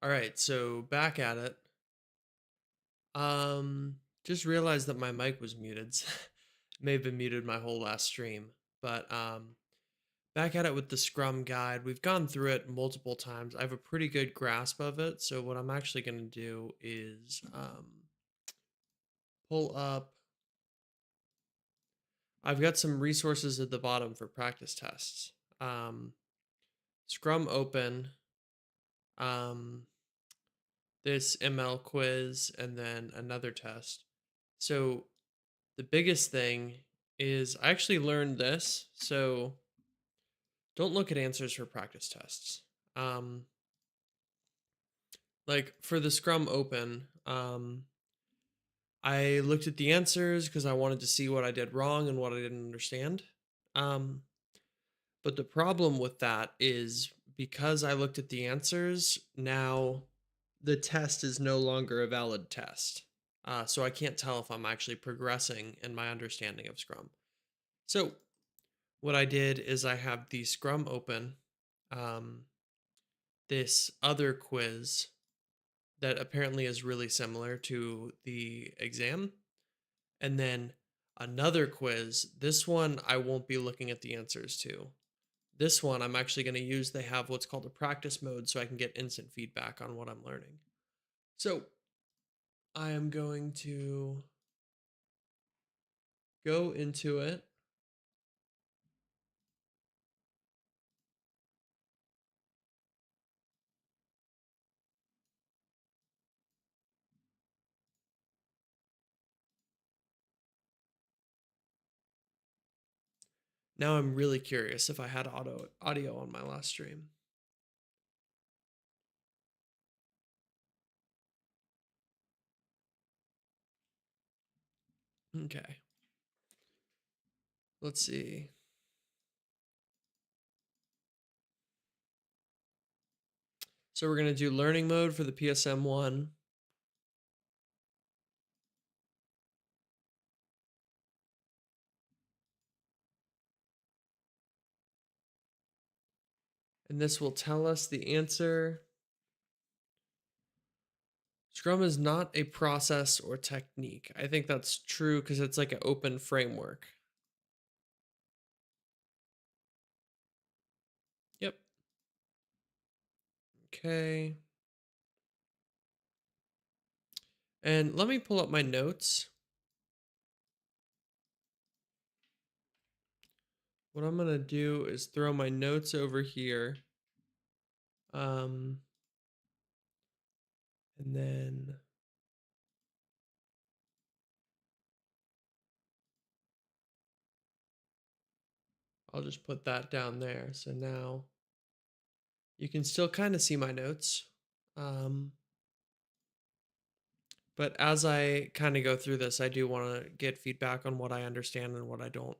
All right, so back at it. Just realized that my mic was muted. May have been muted my whole last stream, but back at it with the Scrum guide. We've gone through it multiple times. I have a pretty good grasp of it. So what I'm actually going to do is pull up. I've got some resources at the bottom for practice tests. Um, Scrum open. Um, this ML quiz, and then another test. So the biggest thing is I actually learned this. So don't look at answers for practice tests. Um, like for the Scrum Open, I looked at the answers because I wanted to see what I did wrong and what I didn't understand. Um, but the problem with that is because I looked at the answers, now the test is no longer a valid test. So I can't tell if I'm actually progressing in my understanding of Scrum. So what I did is I have the Scrum open, um, this other quiz that apparently is really similar to the exam, and then another quiz. This one I won't be looking at the answers to. This one I'm actually going to use, they have what's called a practice mode so I can get instant feedback on what I'm learning. So I am going to go into it. Now I'm really curious if I had audio on my last stream. Okay. Let's see. So we're going to do learning mode for the PSM1. And this will tell us the answer. Scrum is not a process or technique. I think that's true because it's like an open framework. Yep. Okay. And let me pull up my notes. What I'm going to do is throw my notes over here. And then I'll just put that down there. So now you can still kind of see my notes. But as I kind of go through this, I do want to get feedback on what I understand and what I don't.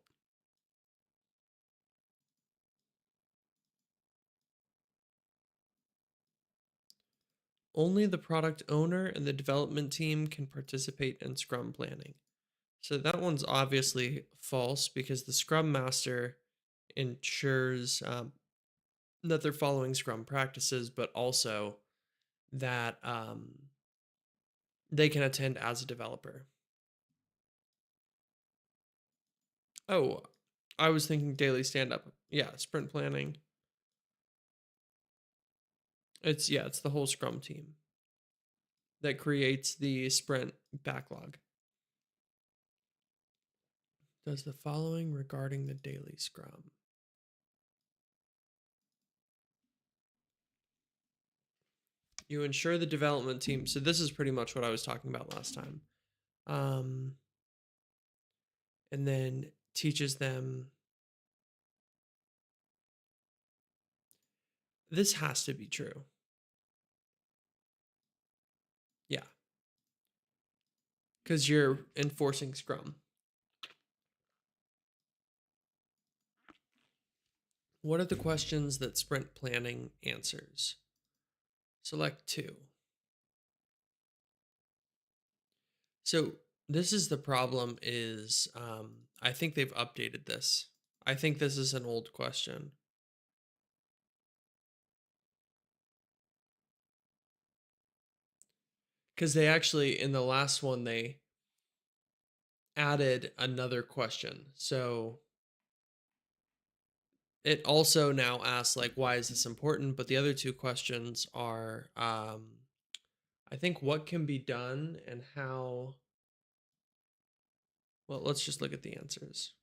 Only the product owner and the development team can participate in Scrum planning. So that one's obviously false because the Scrum Master ensures that they're following Scrum practices, but also that they can attend as a developer. Oh, I was thinking daily stand up. Yeah, sprint planning. It's the whole Scrum team that creates the sprint backlog. Does the following regarding the daily Scrum. You ensure the development team. So this is pretty much what I was talking about last time. And then teaches them. This has to be true. Yeah. Because you're enforcing Scrum. What are the questions that sprint planning answers? Select two. So this is the problem is I think they've updated this. I think this is an old question. Because they actually, in the last one, they added another question. So it also now asks, like, why is this important? But the other two questions are, I think, what can be done and how. Well, let's just look at the answers.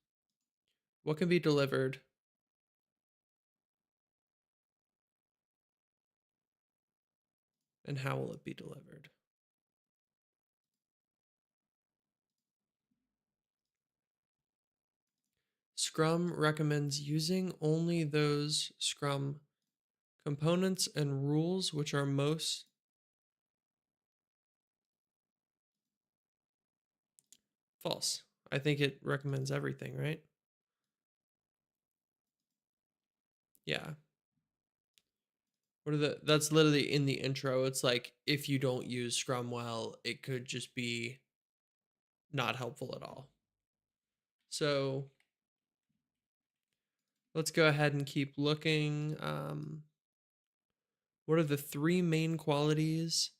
What can be delivered? And how will it be delivered? Scrum recommends using only those Scrum components and rules which are most false. I think it recommends everything, right? Yeah. What are that's literally in the intro. It's like if you don't use Scrum well, it could just be not helpful at all. So let's go ahead and keep looking. What are the three main qualities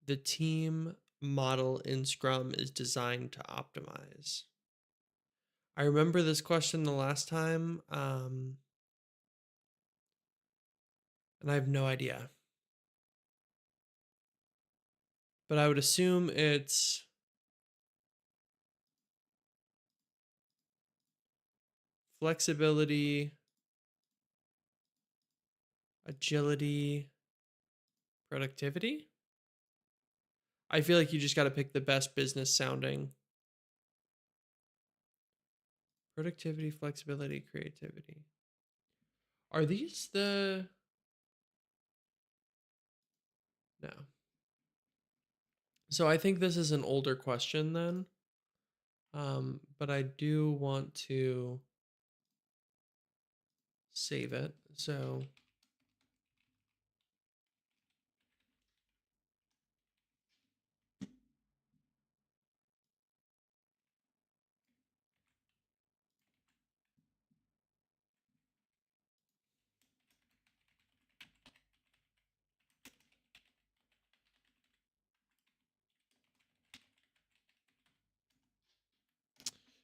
the team model in Scrum is designed to optimize? I remember this question the last time, and I have no idea. But I would assume it's flexibility, agility, productivity. I feel like you just got to pick the best business sounding. Productivity, flexibility, creativity. Are these the. No. So I think this is an older question then. But I do want to save it. So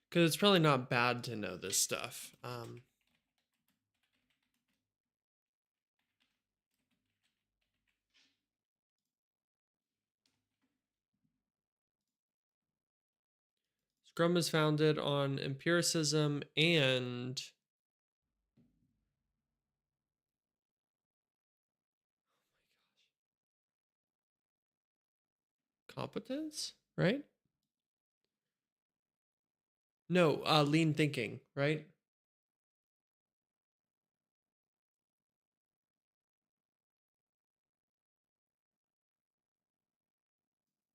because it's probably not bad to know this stuff. Scrum is founded on empiricism and competence, right? No, lean thinking, right?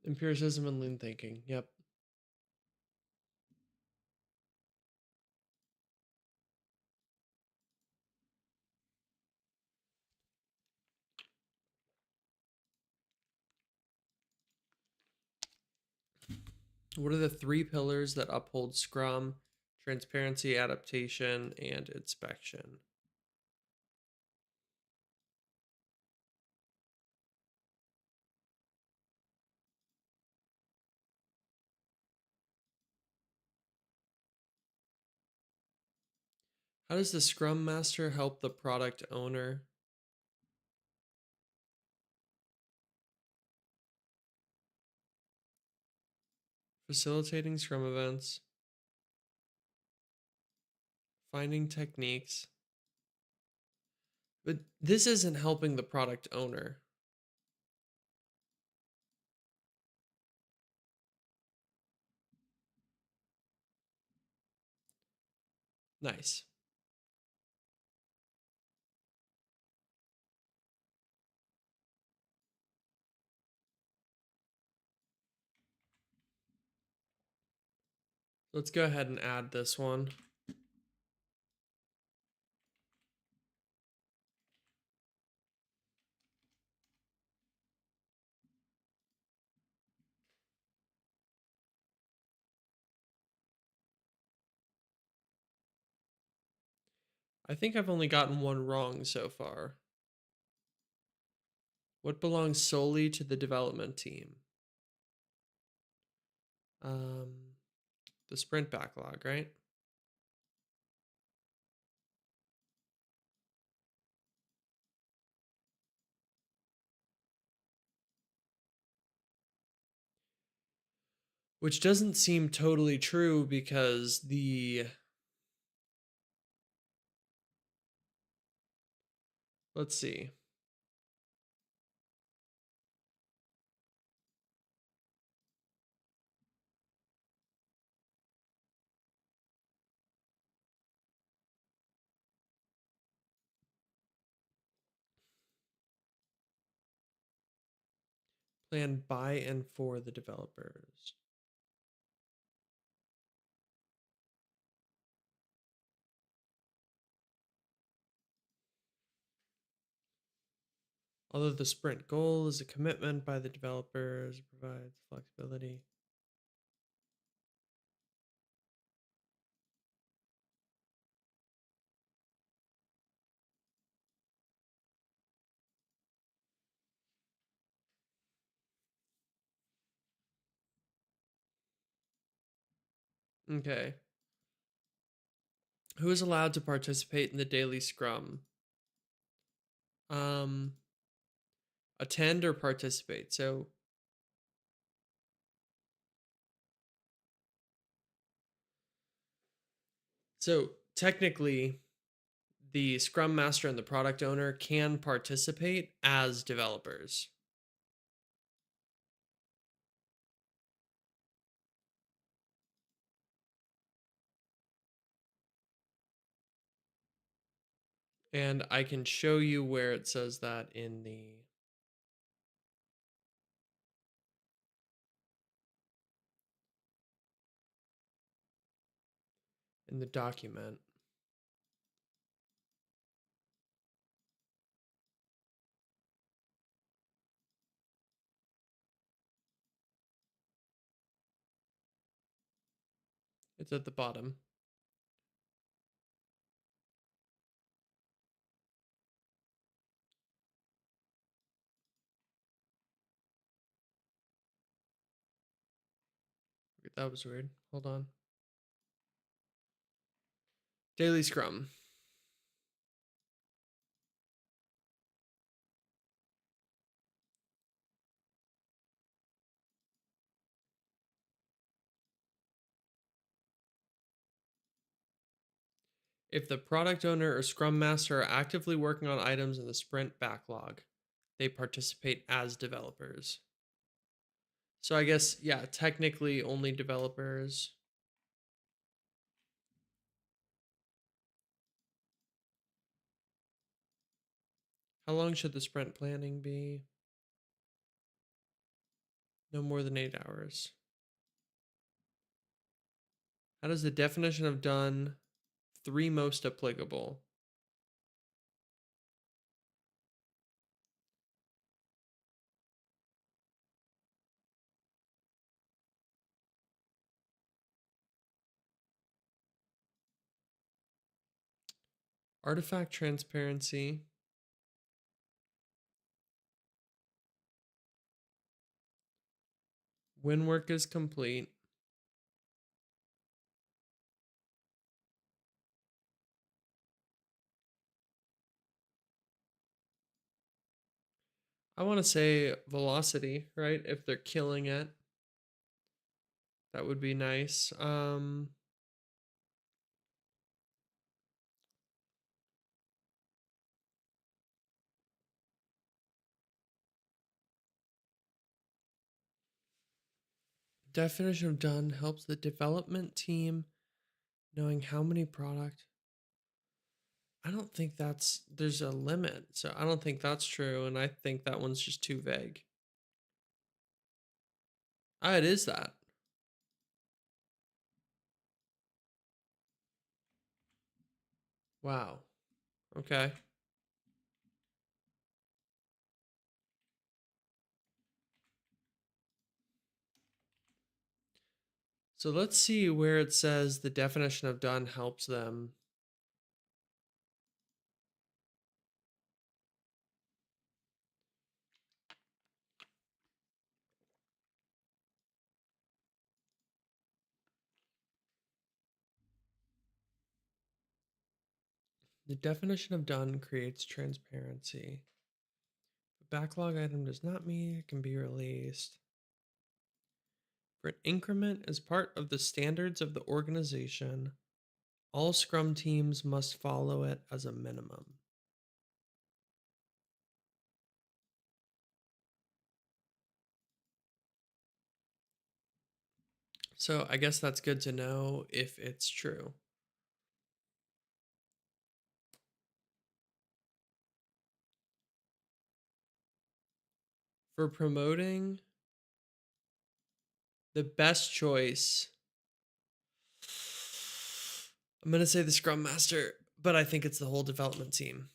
Empiricism and lean thinking. Yep. What are the three pillars that uphold Scrum? Transparency, adaptation, and inspection. How does the Scrum Master help the product owner? Facilitating Scrum events, finding techniques. But this isn't helping the product owner. Nice. Let's go ahead and add this one. I think I've only gotten one wrong so far. What belongs solely to the development team? Um, the sprint backlog, right? Which doesn't seem totally true because let's see, plan by and for the developers. Although the sprint goal is a commitment by the developers, provides flexibility. Okay. Who is allowed to participate in the daily scrum? Um, attend or participate. So technically, the scrum master and the product owner can participate as developers. And I can show you where it says that in the document. It's at the bottom. That was weird. Hold on. Daily scrum. If the product owner or scrum master are actively working on items in the sprint backlog, they participate as developers. So I guess, yeah, technically only developers. How long should the sprint planning be? No more than 8 hours. How does the definition of done three most applicable? Artifact transparency, when work is complete, I want to say velocity, right? If they're killing it, that would be nice. Definition of done helps the development team knowing how many product. I don't think there's a limit. So I don't think that's true. And I think that one's just too vague. Ah, it is that. Wow. Okay. So let's see where it says the definition of done helps them. The definition of done creates transparency. The backlog item does not mean it can be released. For an increment as part of the standards of the organization, all Scrum teams must follow it as a minimum. So I guess that's good to know if it's true. For promoting, the best choice, I'm going to say the Scrum Master, but I think it's the whole development team.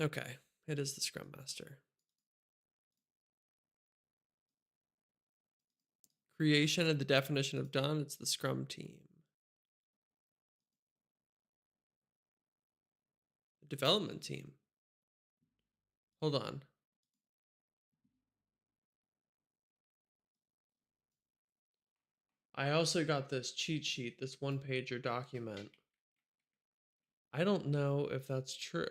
Okay, it is the Scrum Master. Creation of the definition of done, it's the Scrum team. The development team. Hold on. I also got this cheat sheet, this one-pager document. I don't know if that's true.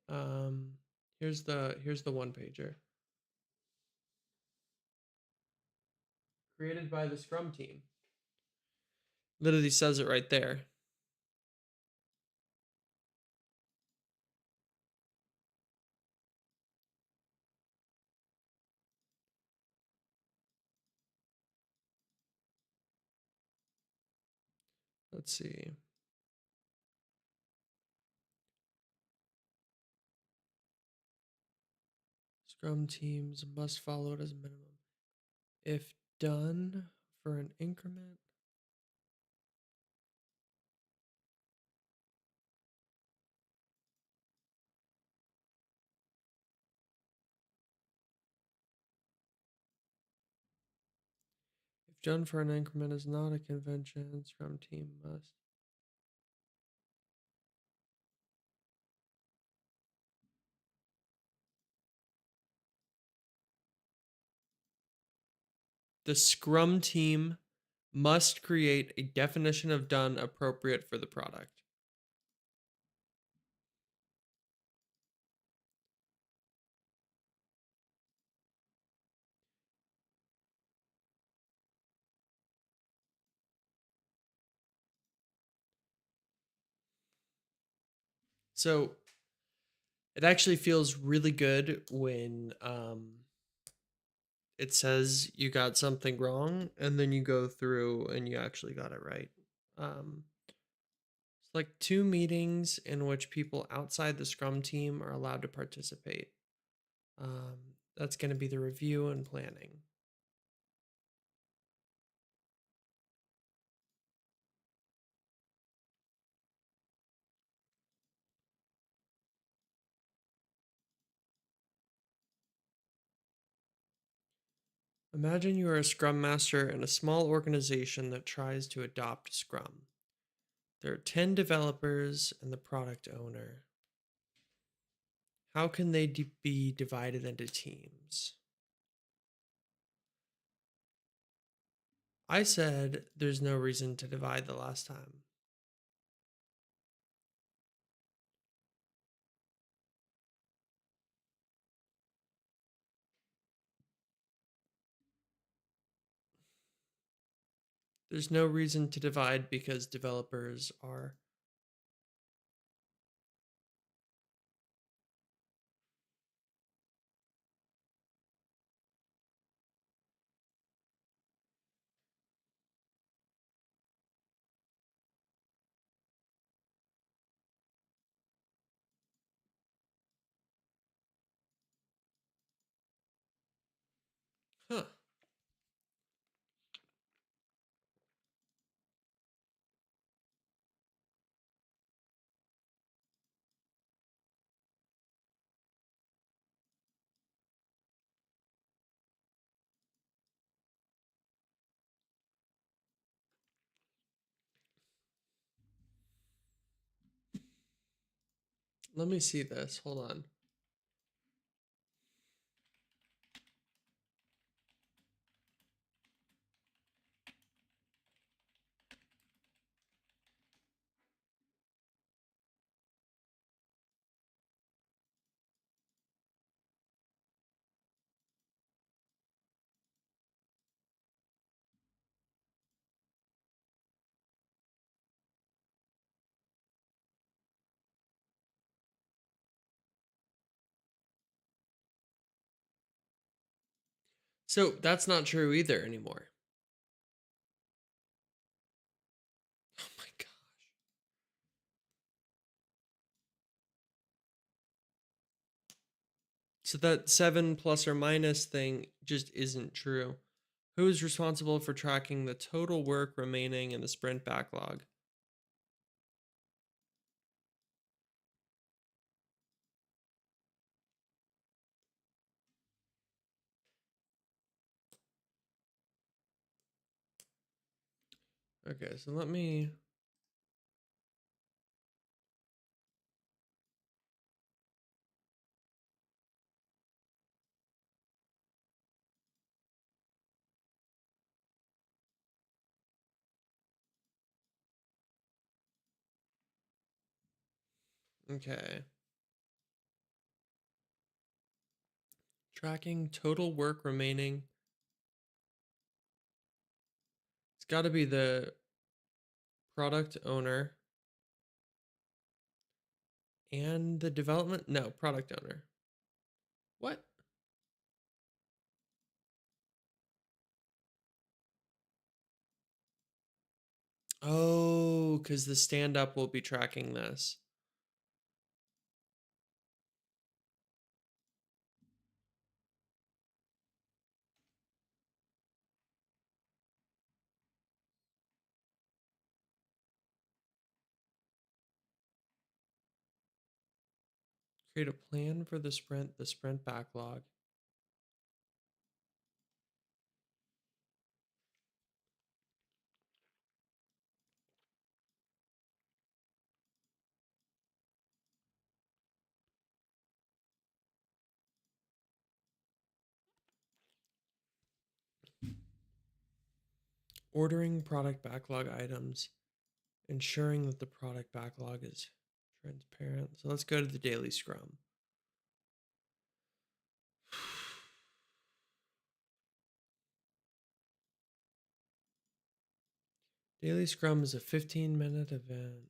Um, here's the one-pager. Created by the Scrum team. Literally says it right there. Let's see. Scrum teams must follow it as a minimum. If done for an increment. If done for an increment is not a convention, Scrum team must. The Scrum team must create a definition of done appropriate for the product. So it actually feels really good when it says you got something wrong and then you go through and you actually got it right. It's like 2 meetings in which people outside the Scrum team are allowed to participate. That's going to be the review and planning. Imagine you are a Scrum Master in a small organization that tries to adopt Scrum. There are 10 developers and the product owner. How can they be divided into teams? I said there's no reason to divide the last time. There's no reason to divide because developers are. Huh. Let me see this. Hold on. So that's not true either anymore. Oh my gosh. So that 7 plus or minus thing just isn't true. Who is responsible for tracking the total work remaining in the sprint backlog? Okay, so let me. Okay. Tracking total work remaining. It's got to be the product owner and the development. No, product owner. What? Oh, because the stand up will be tracking this. Create a plan for the sprint backlog. Ordering product backlog items, ensuring that the product backlog is transparent. So let's go to the daily scrum. Daily scrum is a 15-minute event.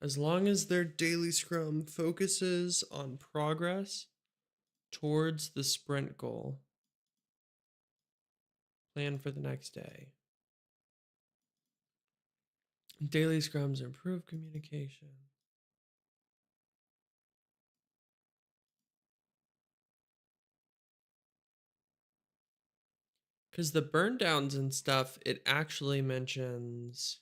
As long as their daily scrum focuses on progress towards the sprint goal, plan for the next day. Daily scrums improve communication. Because the burn downs and stuff, it actually mentions.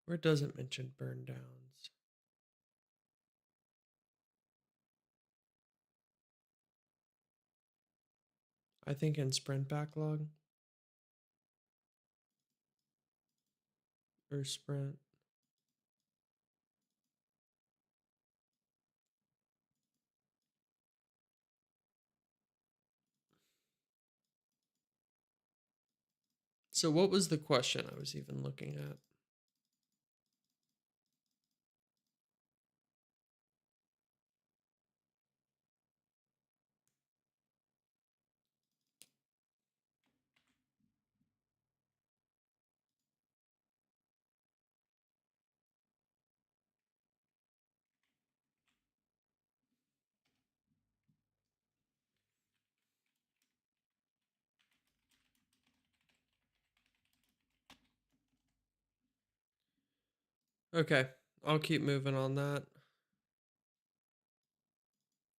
Or it doesn't mention burn downs. I think in sprint backlog or sprint. So, what was the question I was even looking at? Okay, I'll keep moving on that.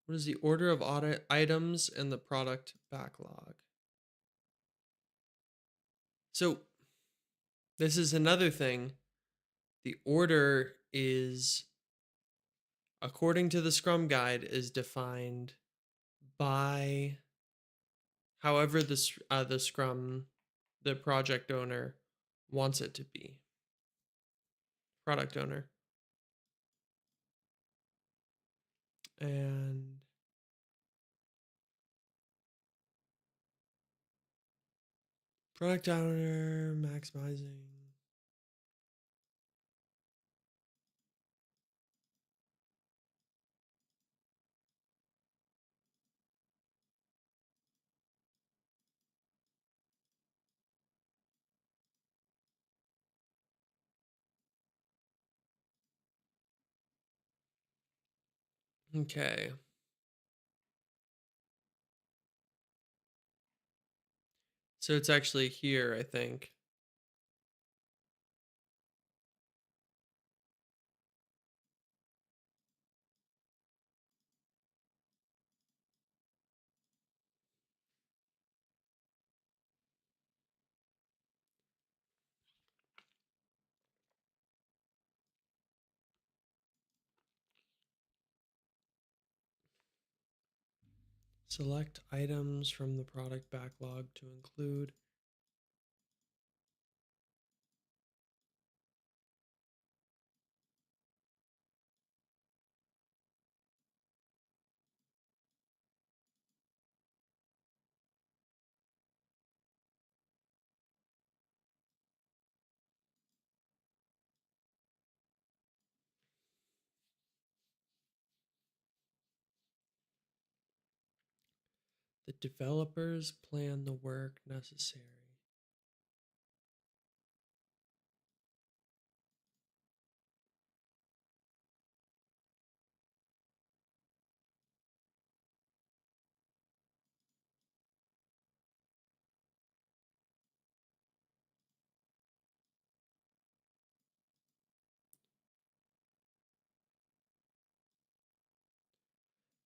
What is the order of audit items in the product backlog? So, this is another thing. The order is, according to the Scrum Guide, is defined by however the Scrum, the project owner wants it to be. Product owner. And product owner maximizing. Okay. So it's actually here, I think. Select items from the product backlog to include. The developers plan the work necessary.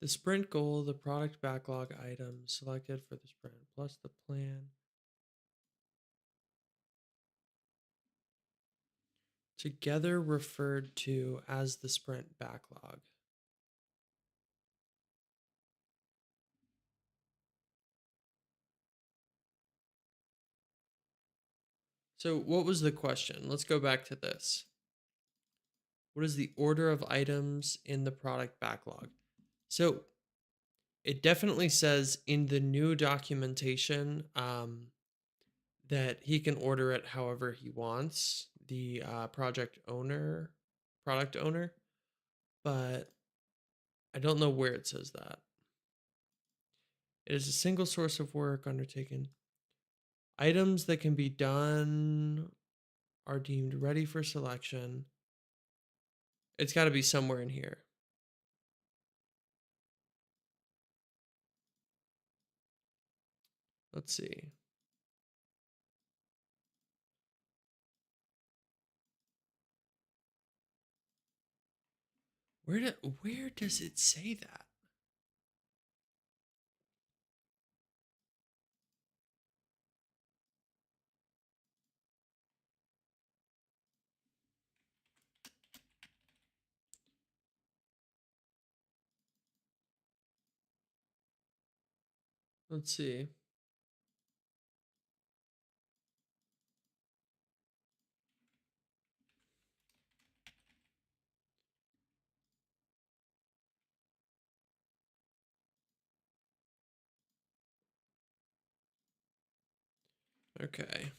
The sprint goal, the product backlog items selected for the sprint, plus the plan. Together referred to as the sprint backlog. So, what was the question? Let's go back to this. What is the order of items in the product backlog? So, it definitely says in the new documentation that he can order it however he wants, the product owner, but I don't know where it says that. It is a single source of work undertaken. Items that can be done are deemed ready for selection. It's got to be somewhere in here. Let's see. Where does it say that? Let's see. Okay.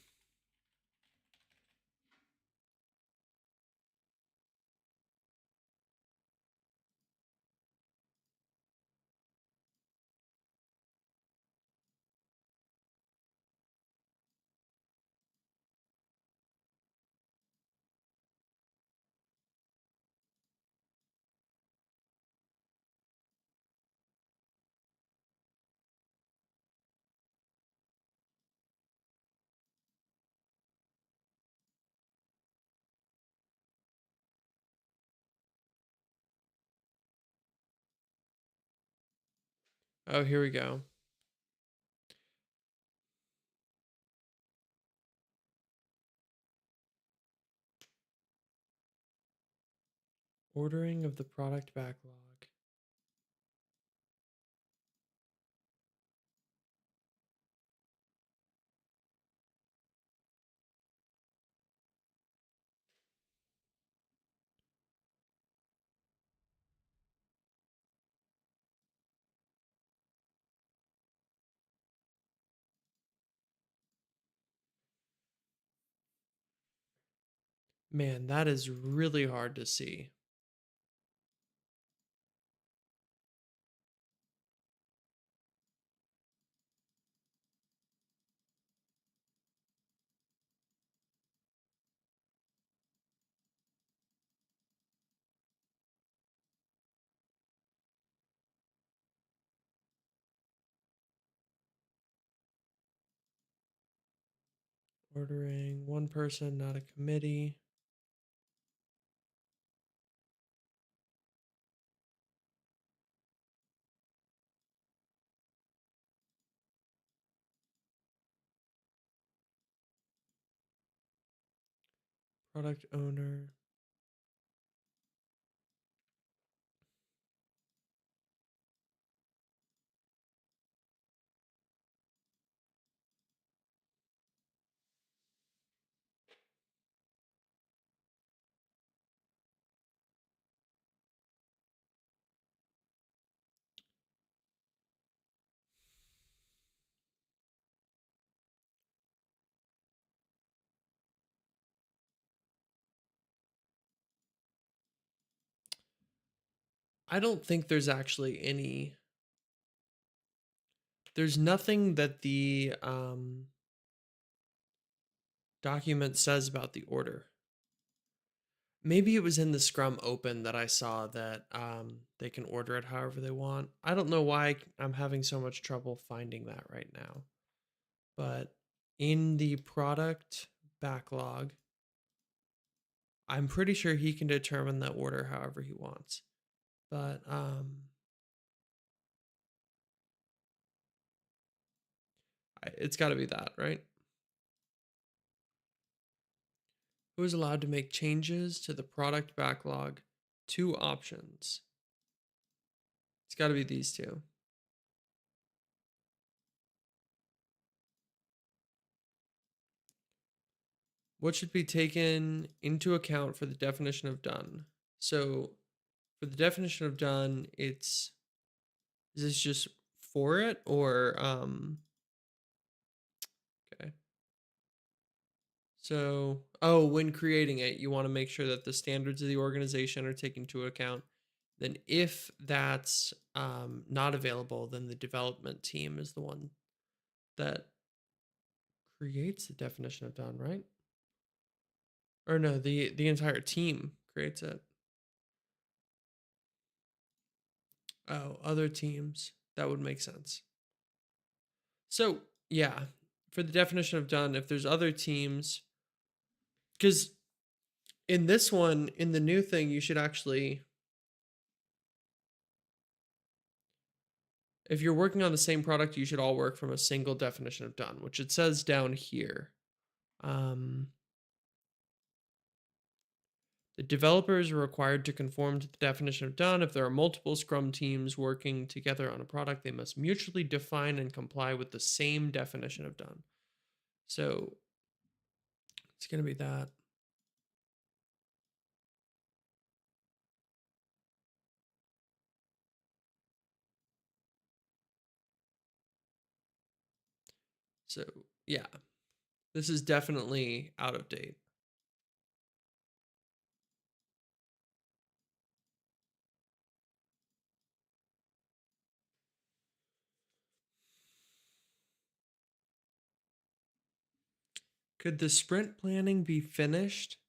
Oh, here we go. Ordering of the product backlog. Man, that is really hard to see. Ordering one person, not a committee. Product owner. I don't think there's actually any. There's nothing that the document says about the order. Maybe it was in the Scrum Open that I saw that they can order it however they want. I don't know why I'm having so much trouble finding that right now. But in the product backlog, I'm pretty sure he can determine the order however he wants. But it's got to be that, right? Who is allowed to make changes to the product backlog? Two options. It's got to be these two. What should be taken into account for the definition of done? So, for the definition of done, is this just for it or okay. So, oh, when creating it, you want to make sure that the standards of the organization are taken into account. Then, if that's not available, then the development team is the one that creates the definition of done, right? Or no, the entire team creates it. Oh, other teams. That would make sense. So, yeah, for the definition of done, if there's other teams, because in this one, in the new thing, you should actually, if you're working on the same product, you should all work from a single definition of done, which it says down here. The developers are required to conform to the definition of done. If there are multiple Scrum teams working together on a product, they must mutually define and comply with the same definition of done. So it's going to be that. So, yeah, this is definitely out of date. Could the sprint planning be finished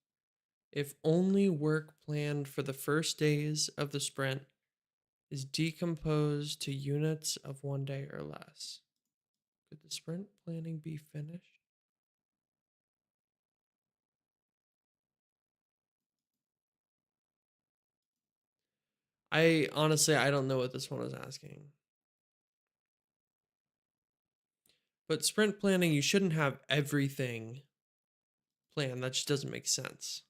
if only work planned for the first days of the sprint is decomposed to units of 1 day or less? Could the sprint planning be finished? I honestly, I don't know what this one is asking. But sprint planning, you shouldn't have everything planned. That just doesn't make sense.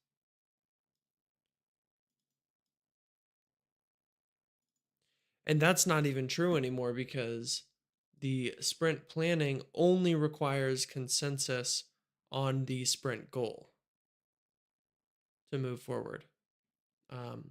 And that's not even true anymore because the sprint planning only requires consensus on the sprint goal to move forward. Um,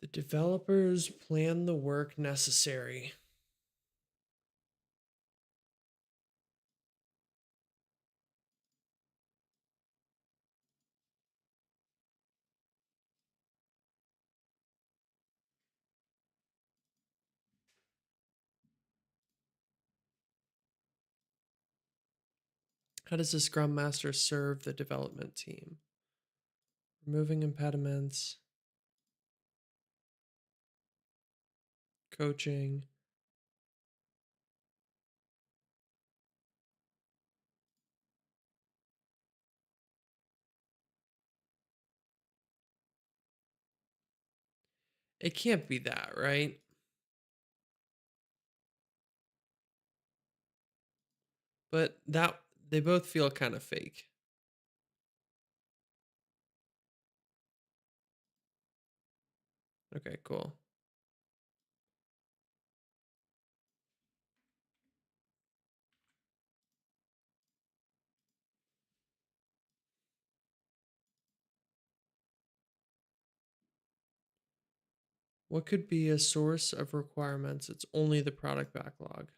the developers plan the work necessary. How does the Scrum Master serve the development team? Removing impediments, coaching. It can't be that, right? But that they both feel kind of fake. Okay, cool. What could be a source of requirements? It's only the product backlog.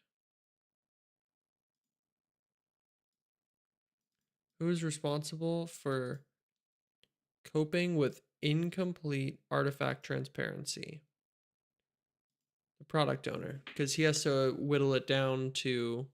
Who is responsible for coping with incomplete artifact transparency? The product owner, because he has to whittle it down to.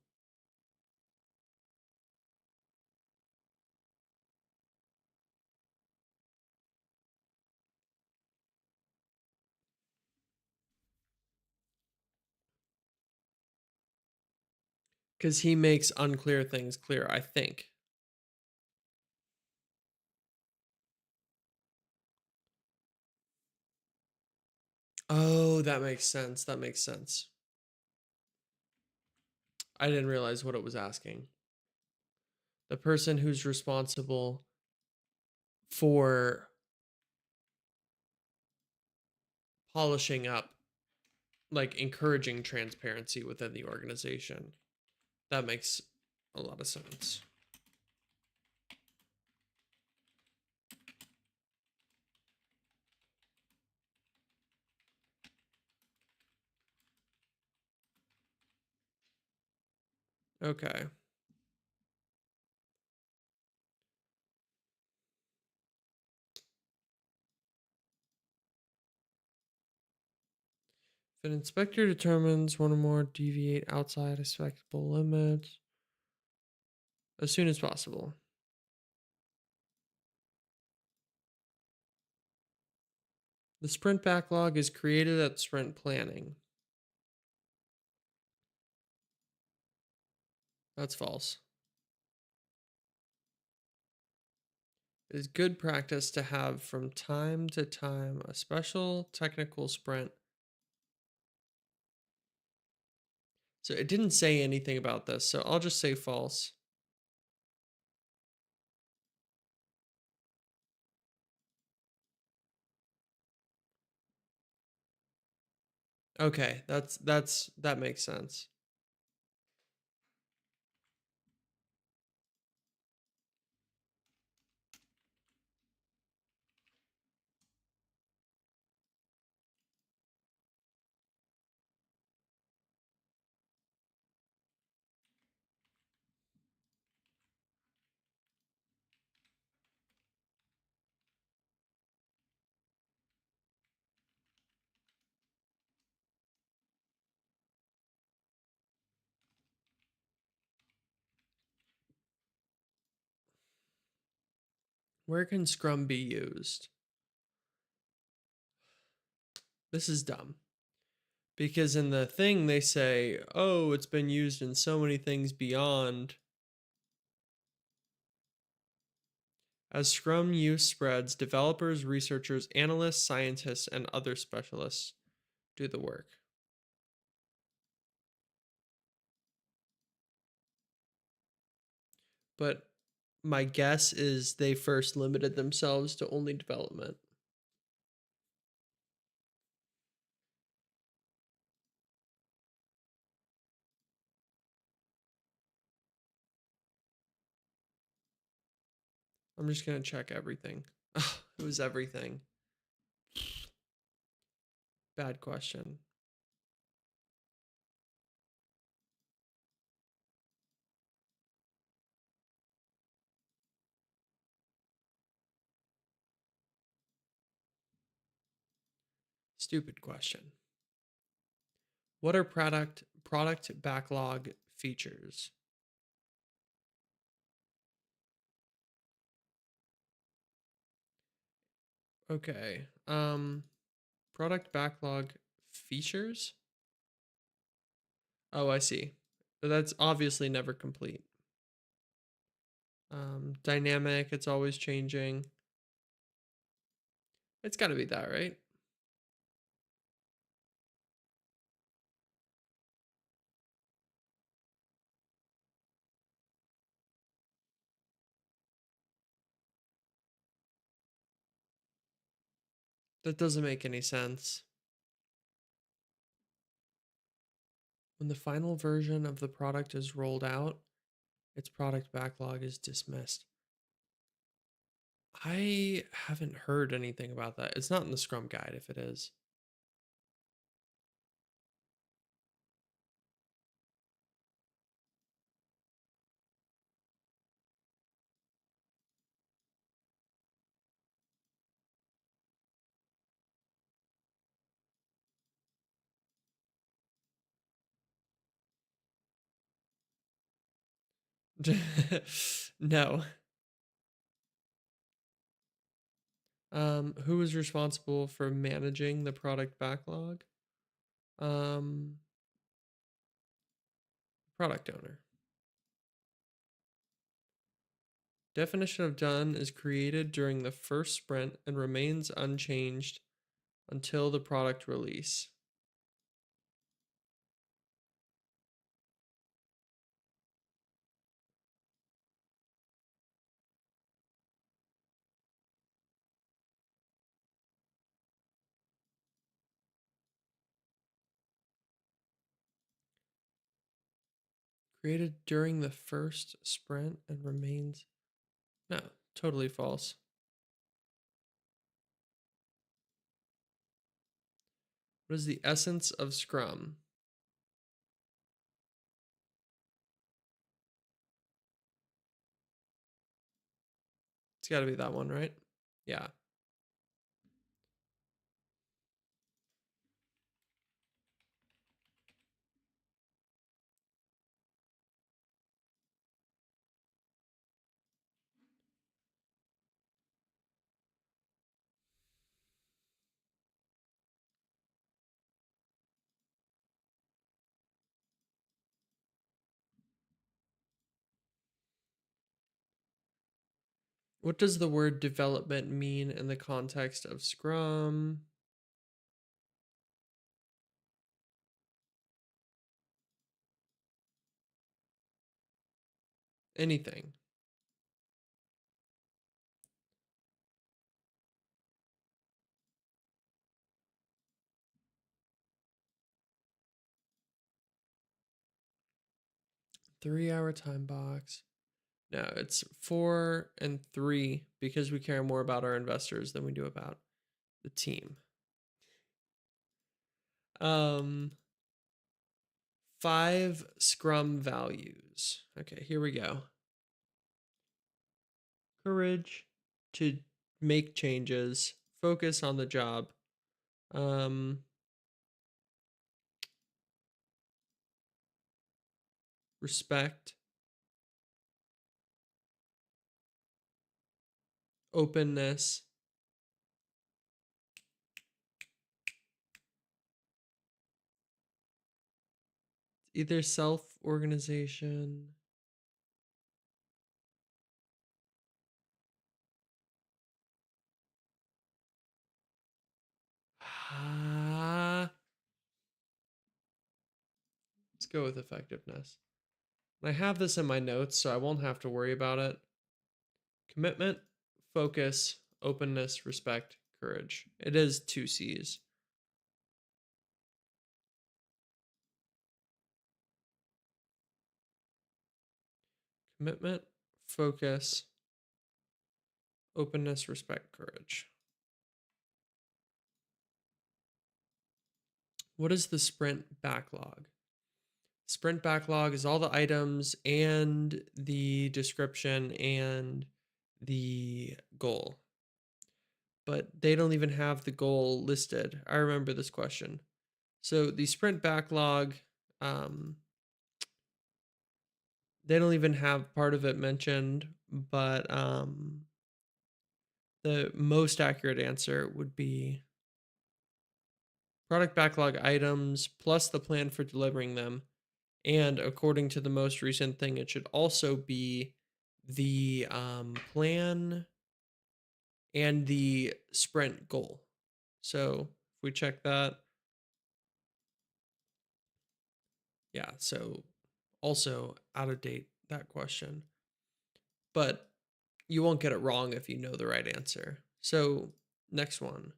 Because he makes unclear things clear, I think. Oh, that makes sense. That makes sense. I didn't realize what it was asking. The person who's responsible for polishing up, like encouraging transparency within the organization. That makes a lot of sense. Okay. If an inspector determines one or more deviate outside expectable limits as soon as possible. The sprint backlog is created at sprint planning. That's false. It is good practice to have from time to time a special technical sprint. So it didn't say anything about this, so I'll just say false. Okay, that makes sense. Where can Scrum be used? This is dumb. Because in the thing they say, oh, it's been used in so many things beyond. As Scrum use spreads, developers, researchers, analysts, scientists, and other specialists do the work. But my guess is they first limited themselves to only development. I'm just going to check everything. It was everything. Bad question. Stupid question. What are product backlog features? Okay. Product backlog features. Oh, I see. That's obviously never complete. Dynamic, it's always changing. It's got to be that, right? That doesn't make any sense. When the final version of the product is rolled out, its product backlog is dismissed. I haven't heard anything about that. It's not in the Scrum guide if it is. No. Who is responsible for managing the product backlog? Um, Product owner. Definition of done is created during the first sprint and remains unchanged until the product release. Created during the first sprint and remains. No, totally false. What is the essence of Scrum? It's got to be that one, right? Yeah. What does the word development mean in the context of Scrum? Anything. Three-hour time box. No, it's 4 and 3 because we care more about our investors than we do about the team. Um, 5 Scrum values. Okay, here we go. Courage to make changes, focus on the job, um, respect, openness, either self organization. Let's go with effectiveness. I have this in my notes, so I won't have to worry about it. Commitment, focus, openness, respect, courage. It is 2 C's. Commitment, focus, openness, respect, courage. What is the sprint backlog? Sprint backlog is all the items and the description and the goal. But they don't even have the goal listed. I remember this question. So the sprint backlog, um, they don't even have part of it mentioned, but The most accurate answer would be product backlog items plus the plan for delivering them. And according to the most recent thing, it should also be the plan and the sprint goal. So if we check that, yeah, so also out of date, that question. But you won't get it wrong if you know the right answer. So next one.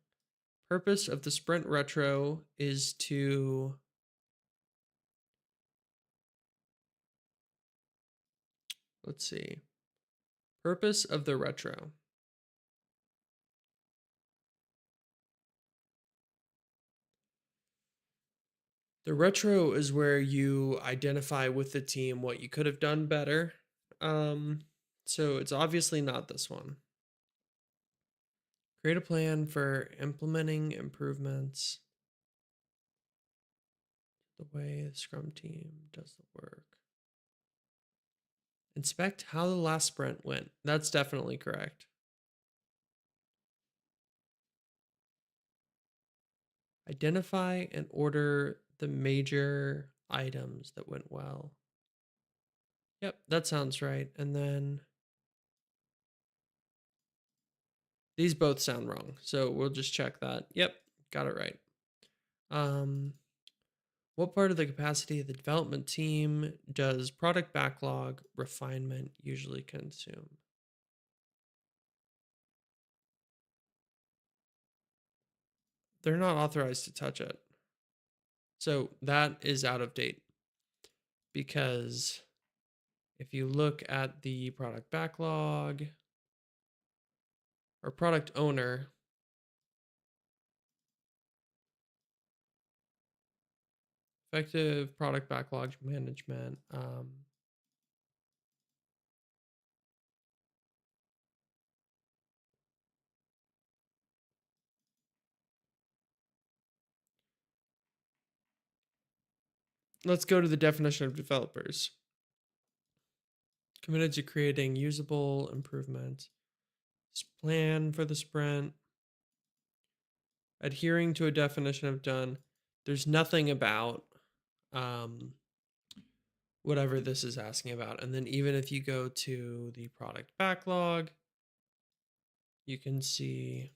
Purpose of the sprint retro is to, let's see. Purpose of the retro. The retro is where you identify with the team what you could have done better. Um, so it's obviously not this one. Create a plan for implementing improvements. The way the Scrum team does the work. Inspect how the last sprint went. That's definitely correct. Identify and order the major items that went well. Yep, that sounds right. And then these both sound wrong. So we'll just check that. Yep, got it right. What part of the capacity of the development team does product backlog refinement usually consume? They're not authorized to touch it. So that is out of date because if you look at the product backlog or product owner, effective product backlog management. Let's go to the definition of developers. Committed to creating usable improvements. Plan for the sprint. Adhering to a definition of done. There's nothing about um, whatever this is asking about. And then even if you go to the product backlog, you can see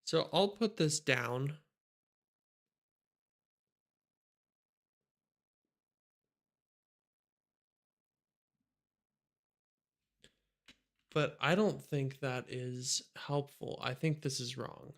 so I'll put this down, but I don't think that is helpful. I think this is wrong.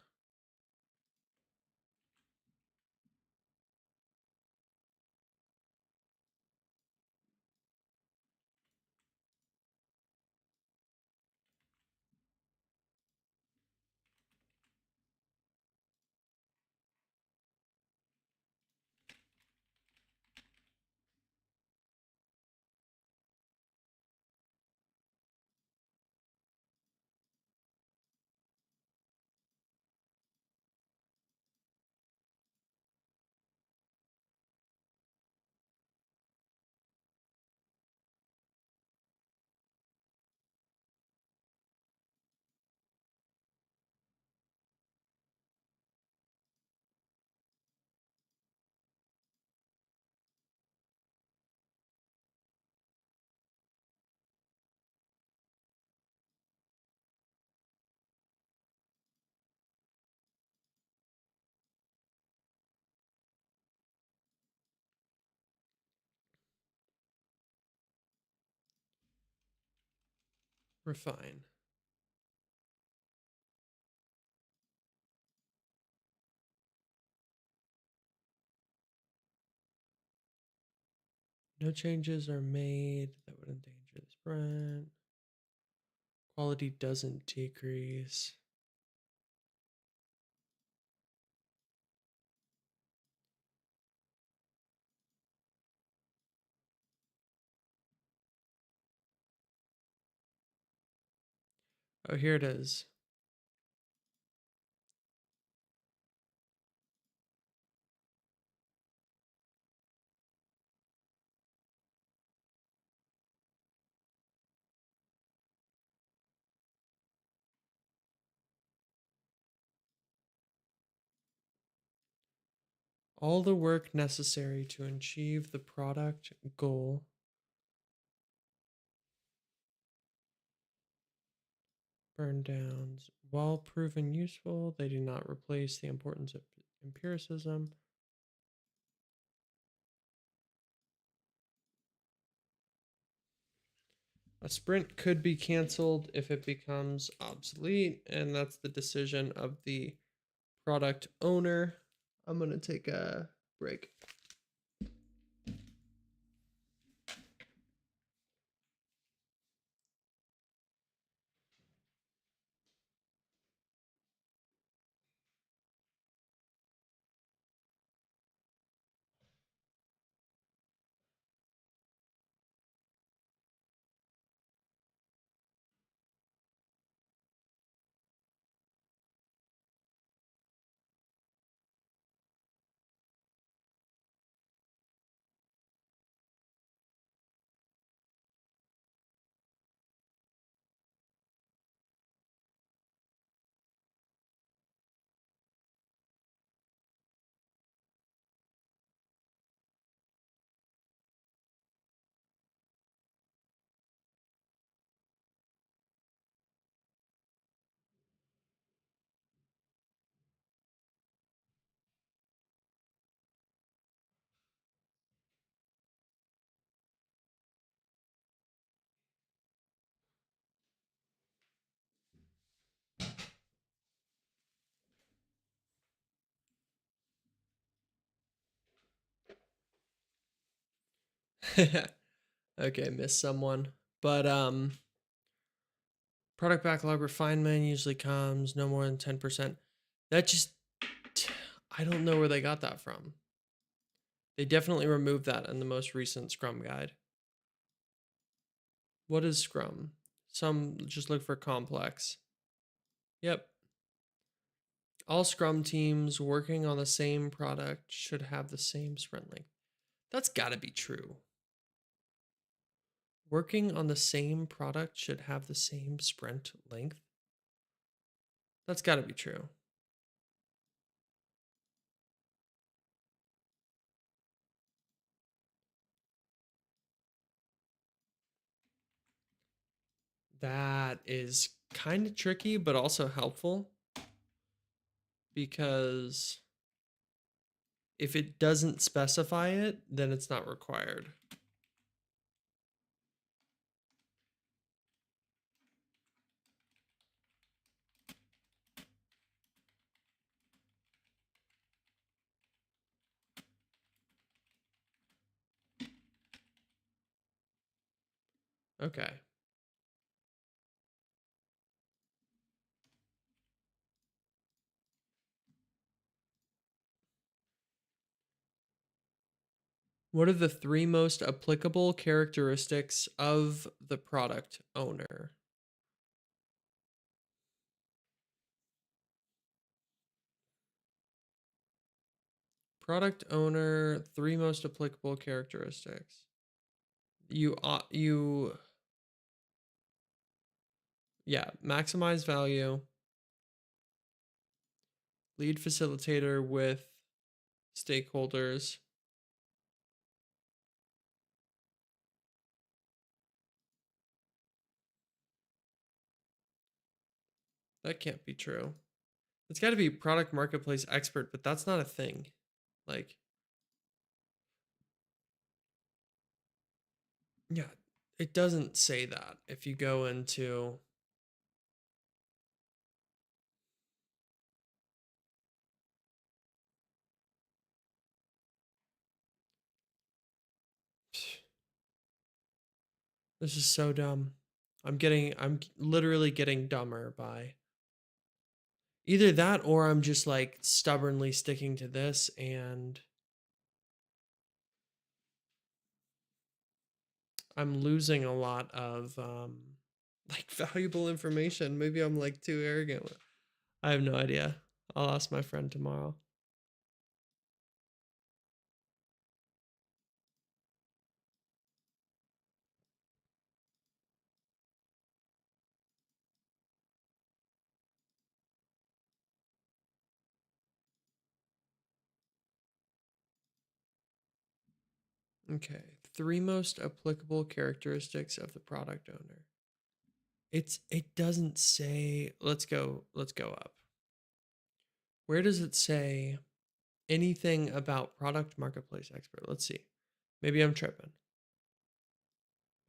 Refine. No changes are made that would endanger the sprint. Quality doesn't decrease. Oh, here it is. All the work necessary to achieve the product goal burn downs. While proven useful, they do not replace the importance of empiricism. A sprint could be canceled if it becomes obsolete, and that's the decision of the product owner. I'm going to take a break. Okay, missed someone. But product backlog refinement usually comes no more than 10%. That just I don't know where they got that from. They definitely removed that in the most recent Scrum guide. What is Scrum? Some just look for complex. Yep. All Scrum teams working on the same product should have the same sprint length. That's got to be true. Working on the same product should have the same sprint length. That's got to be true. That is kind of tricky, but also helpful because if it doesn't specify it, then it's not required. Okay. What are the three most applicable characteristics of the product owner? Product owner, three most applicable characteristics. You yeah, maximize value, lead facilitator with stakeholders. That can't be true. It's got to be product marketplace expert, but that's not a thing. Like, yeah, it doesn't say that. If you go into this is so dumb. I'm literally getting dumber by either that or I'm just like stubbornly sticking to this and I'm losing a lot of like valuable information. Maybe I'm like too arrogant. I have no idea. I'll ask my friend tomorrow. Okay, three most applicable characteristics of the product owner. It doesn't say. Let's go up. Where does it say anything about product marketplace expert? Let's see. Maybe I'm tripping.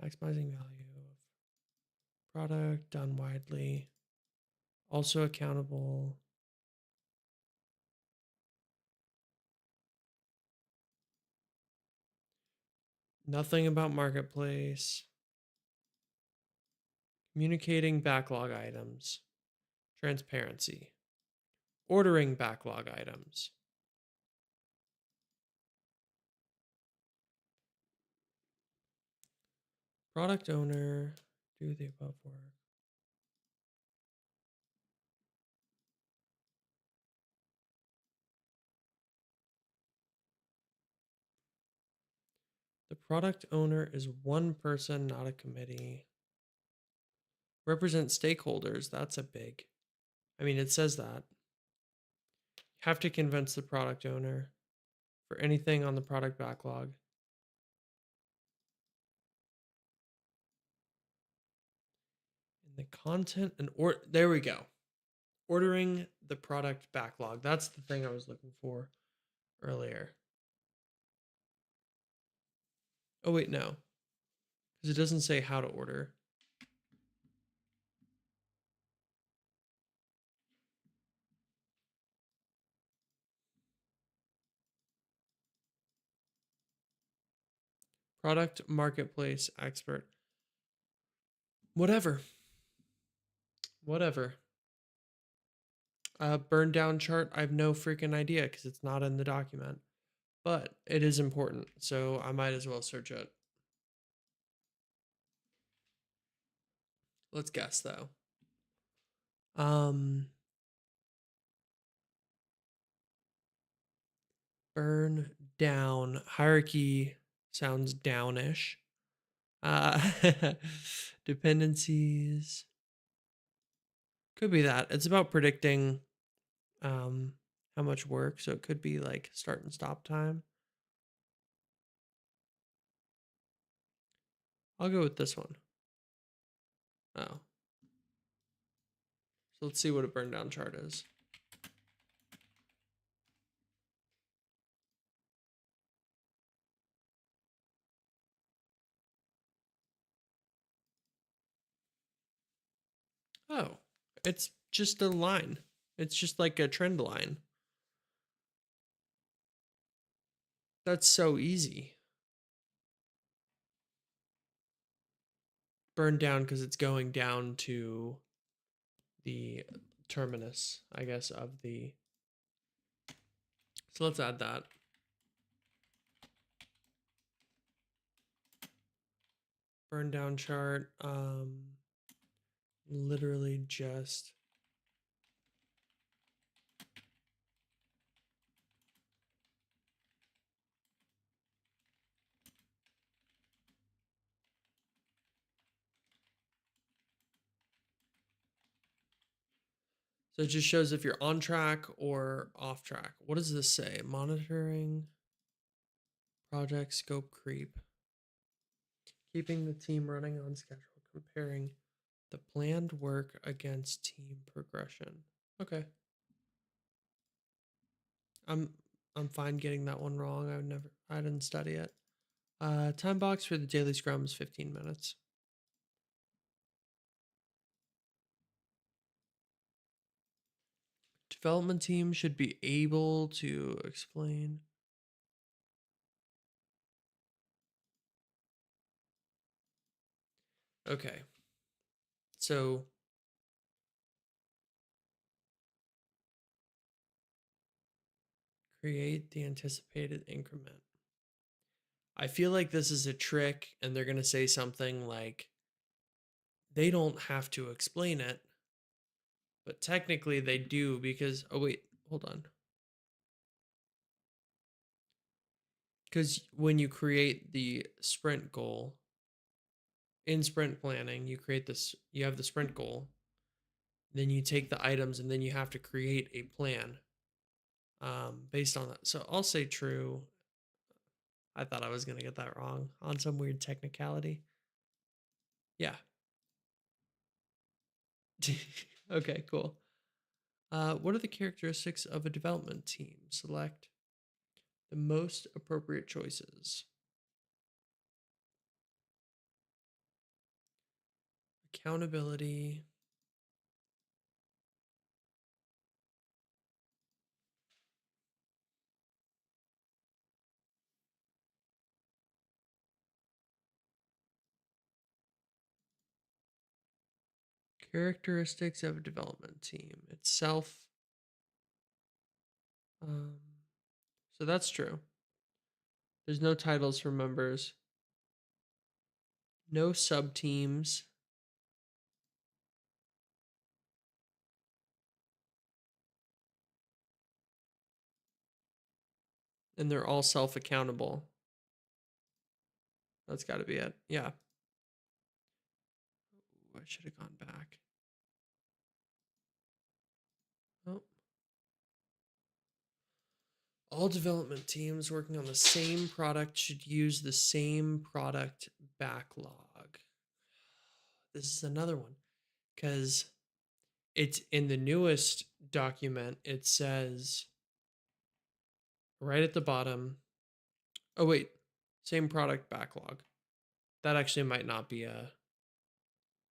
Maximizing value of product done widely. Also accountable. Nothing about marketplace. Communicating backlog items. Transparency. Ordering backlog items. Product owner. Do the above work. The product owner is one person, not a committee. Represent stakeholders. That's a big. I mean, it says that. Have to convince the product owner for anything on the product backlog. And the content and there we go. Ordering the product backlog. That's the thing I was looking for earlier. Oh wait, no. Because it doesn't say how to order. Product marketplace expert. Whatever. Whatever. Burn down chart. I have no freaking idea because it's not in the document. But it is important, so I might as well search it. Let's guess though. Um Burn down. Hierarchy sounds downish. Uh Dependencies. Could be that. It's about predicting how much work, so it could be like start and stop time. I'll go with this one. Oh. So let's see what a burn down chart is. Oh. It's just a line. It's just like a trend line. That's so easy. Burn down because it's going down to the terminus, I guess, of the. So let's add that. Burn down chart. Literally just. So it just shows if you're on track or off track. What does this say? Monitoring project scope creep. Keeping the team running on schedule. Comparing the planned work against team progression. Okay. I'm I'm fine getting that one wrong. I didn't study it. Time box for the daily scrum is 15 minutes. Development team should be able to explain. Okay. So create the anticipated increment. I feel like this is a trick and they're going to say something like they don't have to explain it, but technically they do because, oh, wait, hold on. Because when you create the sprint goal in sprint planning, you create this, you have the sprint goal, then you take the items and then you have to create a plan based on that. So I'll say true. I thought I was going to get that wrong on some weird technicality. Yeah. Okay, cool. What are the characteristics of a development team? Select the most appropriate choices. Accountability. Characteristics of a development team. It's self. Um, so that's true. There's no titles for members. No sub teams. And they're all self accountable. That's got to be it. Yeah. Ooh, I should have gone back. Oh. All development teams working on the same product should use the same product backlog. This is another one because it's in the newest document. It says right at the bottom. Oh, wait. Same product backlog. That actually might not be a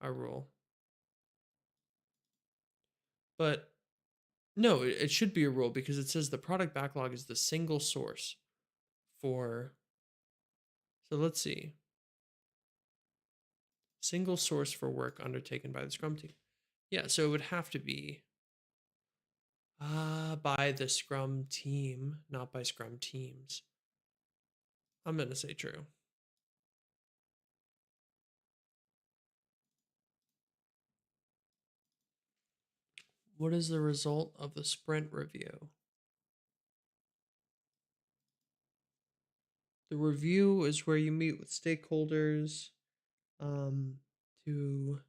rule. But no, it should be a rule because it says the product backlog is the single source for. So let's see. Single source for work undertaken by the Scrum team. Yeah, so it would have to be by the Scrum team, not by Scrum teams. I'm going to say true. What is the result of the sprint review? The review is where you meet with stakeholders to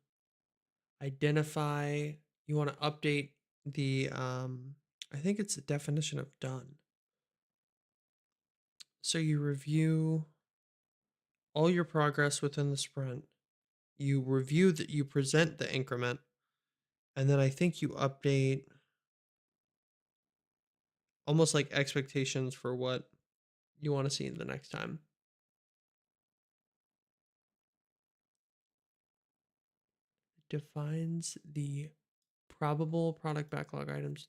identify, you want to update the, I think it's the definition of done. So you review all your progress within the sprint. You review that, you present the increment, and then I think you update almost like expectations for what you want to see the next time. It defines the probable product backlog items.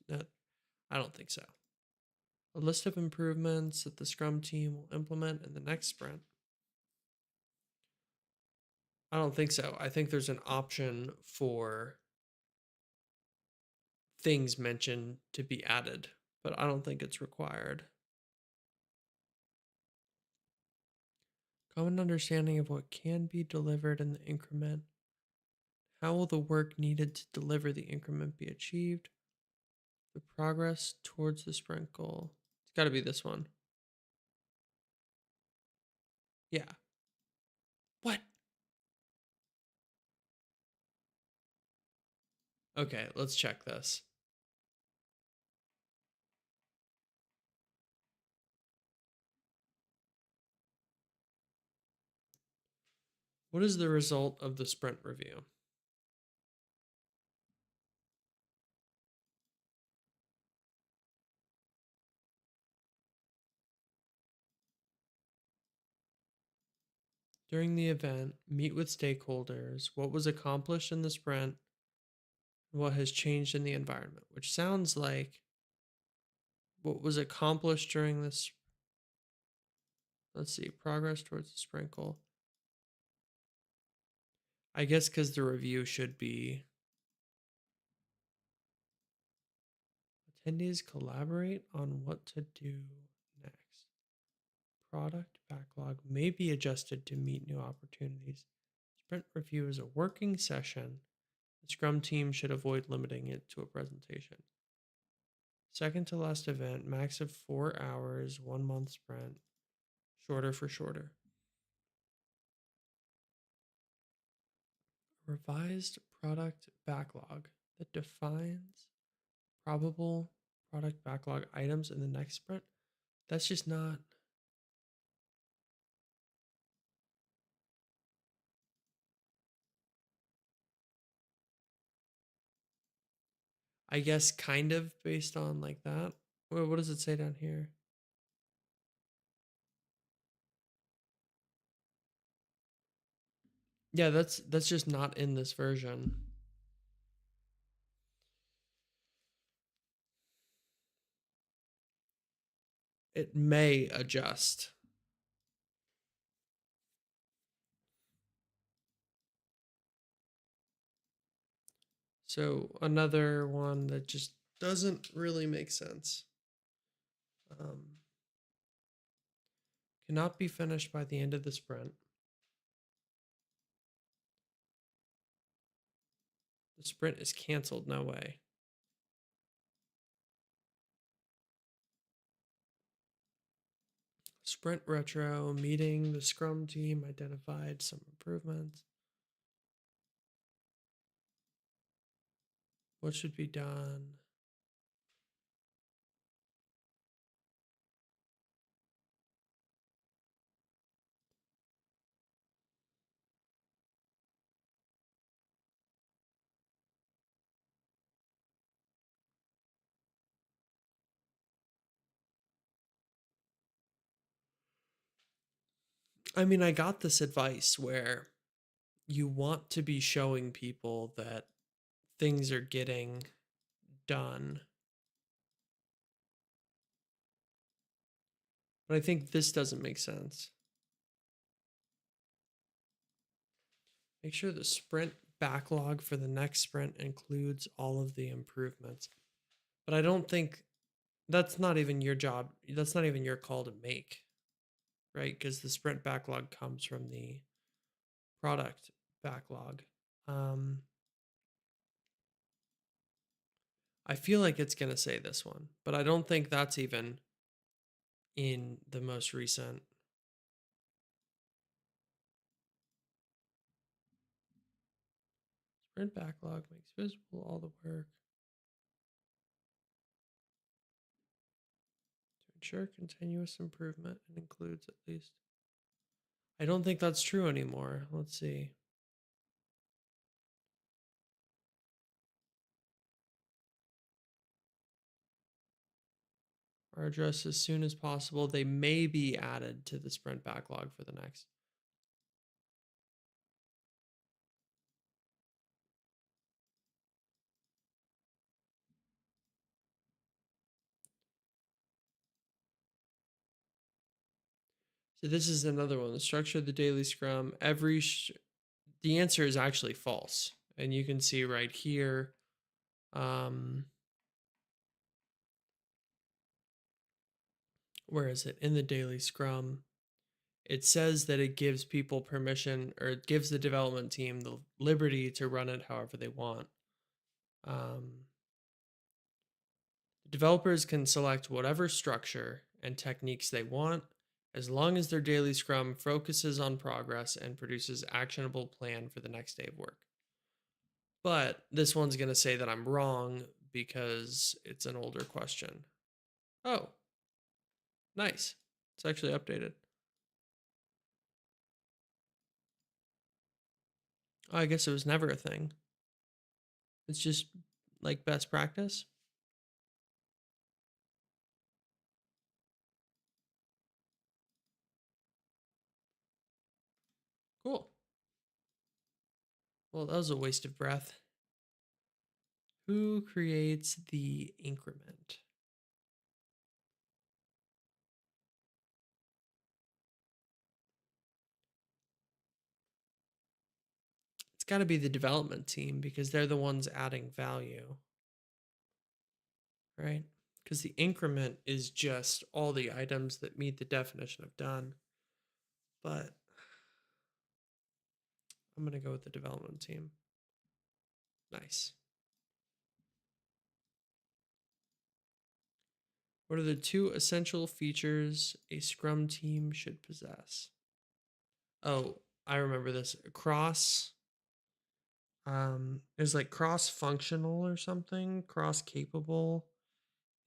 I don't think so. A list of improvements that the Scrum team will implement in the next sprint. I don't think so. I think there's an option for things mentioned to be added, but I don't think it's required. Common understanding of what can be delivered in the increment. How will the work needed to deliver the increment be achieved? The progress towards the sprint goal. It's got to be this one. Yeah. What? Okay, let's check this. What is the result of the sprint review? During the event, meet with stakeholders. What was accomplished in the sprint? What has changed in the environment? Which sounds like what was accomplished during this. Let's see, progress towards the sprint goal. I guess because the review should be attendees collaborate on what to do next. Product backlog may be adjusted to meet new opportunities. Sprint review is a working session. The Scrum team should avoid limiting it to a presentation. Second to last event, max of 4 hours, 1 month sprint, shorter for shorter. Revised product backlog that defines probable product backlog items in the next sprint. That's just not. I guess kind of based on like that. What does it say down here? Yeah, that's just not in this version. It may adjust. So another one that just doesn't really make sense. Cannot be finished by the end of the sprint. The sprint is canceled. No way. Sprint retro meeting. The Scrum team identified some improvements. What should be done? I mean, I got this advice where you want to be showing people that things are getting done. But I think this doesn't make sense. Make sure the sprint backlog for the next sprint includes all of the improvements. But I don't think that's not even your job. That's not even your call to make, right? Because the sprint backlog comes from the product backlog. I feel like it's going to say this one, but I don't think that's even in the most recent. Sprint backlog makes visible all the work to ensure continuous improvement and includes at least. I don't think that's true anymore. Let's see. Are addressed as soon as possible. They may be added to the sprint backlog for the next. So this is another one. The structure of the daily scrum. The answer is actually false, and you can see right here. Where is it in the daily scrum? It says that it gives people permission, or it gives the development team the liberty to run it however they want. Developers can select whatever structure and techniques they want as long as their daily scrum focuses on progress and produces actionable plan for the next day of work. But this one's going to say that I'm wrong because it's an older question. Oh, nice. It's actually updated. Oh, I guess it was never a thing. It's just like best practice. Cool. Well, that was a waste of breath. Who creates the increment? It's got to be the development team because they're the ones adding value, right? Because the increment is just all the items that meet the definition of done. But I'm going to go with the development team. Nice. What are the two essential features a Scrum team should possess? Oh, I remember this. Cross is like cross functional or something, cross capable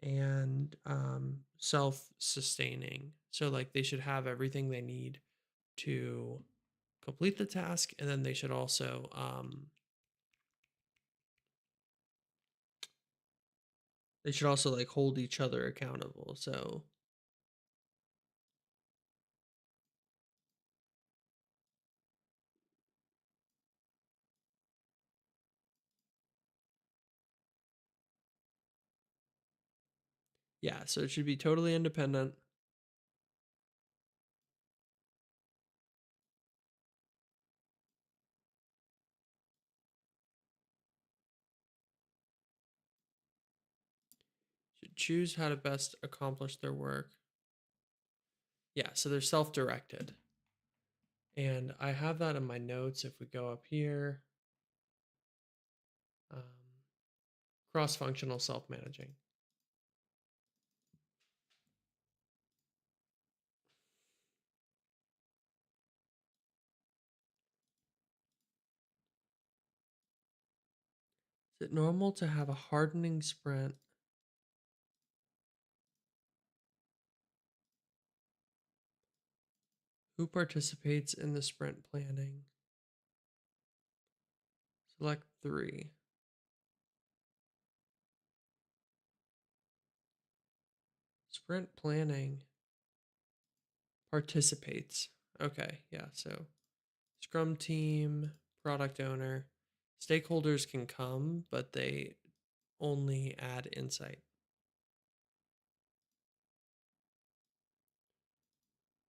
and self sustaining. So like they should have everything they need to complete the task, and then they should also like hold each other accountable. So yeah, so it should be totally independent. Should choose how to best accomplish their work. Yeah, so they're self-directed. And I have that in my notes if we go up here. Um, cross-functional self-managing. Is it normal to have a hardening sprint? Who participates in the sprint planning? Select 3. Sprint planning participates. Okay, yeah, so Scrum team, product owner, stakeholders can come, but they only add insight.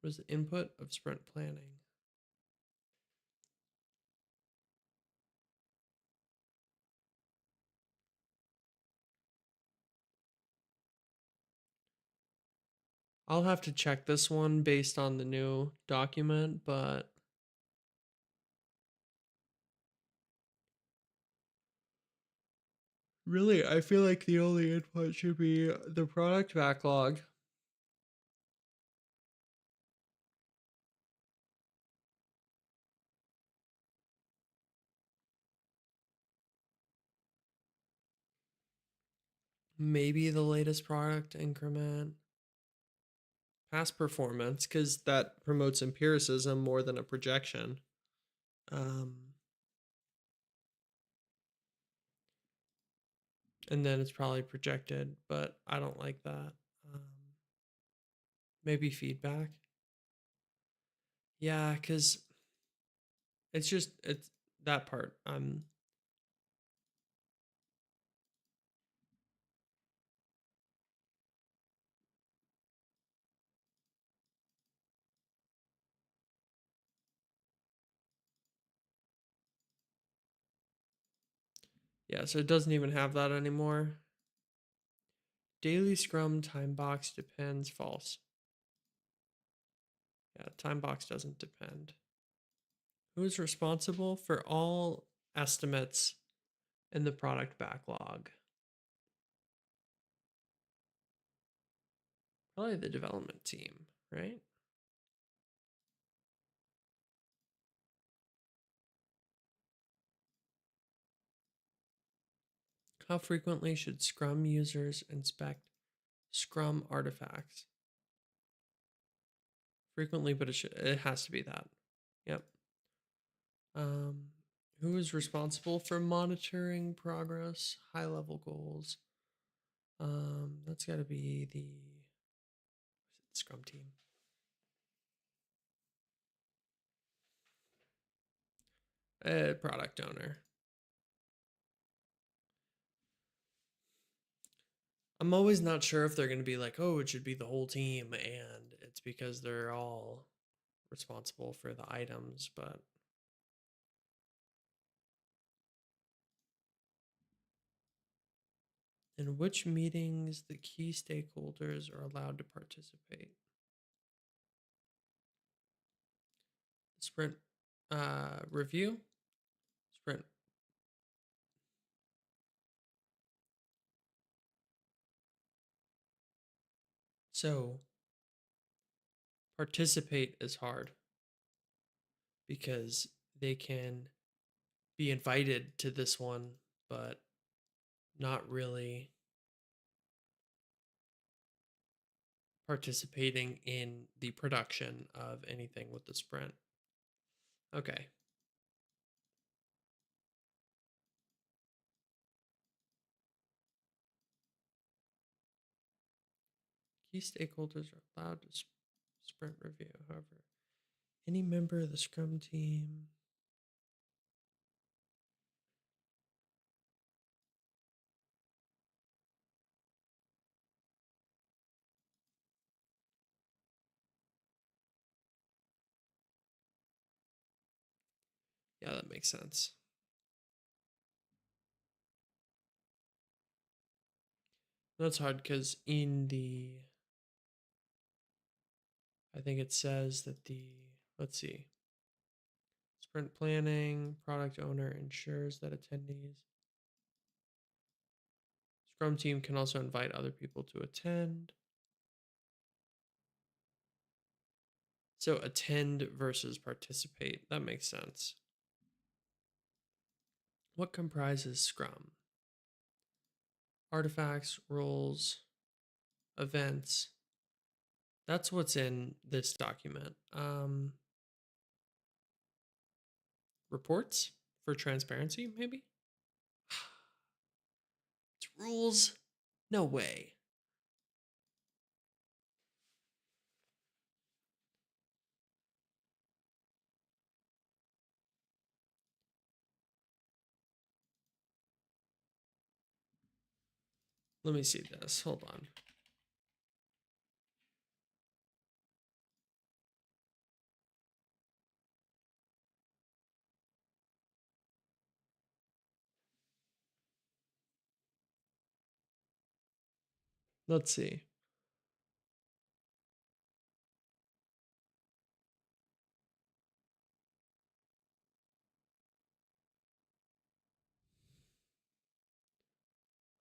What is the input of sprint planning? I'll have to check this one based on the new document, but really, I feel like the only input should be the product backlog. Maybe the latest product increment, past performance, because that promotes empiricism more than a projection. Um, and then it's probably projected, but I don't like that. Um, maybe feedback. Yeah, because it's that part. Yeah, so it doesn't even have that anymore. Daily Scrum time box depends false. Yeah, time box doesn't depend. Who is responsible for all estimates in the product backlog? Probably the development team, right? How frequently should Scrum users inspect Scrum artifacts? Frequently, but it has to be that. Yep. Um, who is responsible for monitoring progress, high level goals? That's got to be the Scrum team. Product owner. I'm always not sure if they're going to be like, oh, it should be the whole team, and it's because they're all responsible for the items, but in which meetings the key stakeholders are allowed to participate? Sprint review. Sprint. So participate is hard because they can be invited to this one, but not really participating in the production of anything with the sprint. Okay. Key stakeholders are allowed to sprint review. However, any member of the Scrum team. Yeah, that makes sense. That's hard because I think it says that let's see, sprint planning, product owner ensures that attendees. Scrum team can also invite other people to attend. So attend versus participate. That makes sense. What comprises Scrum? Artifacts, roles, events. That's what's in this document. Reports for transparency, maybe? It's rules? No way. Let me see this. Hold on. Let's see.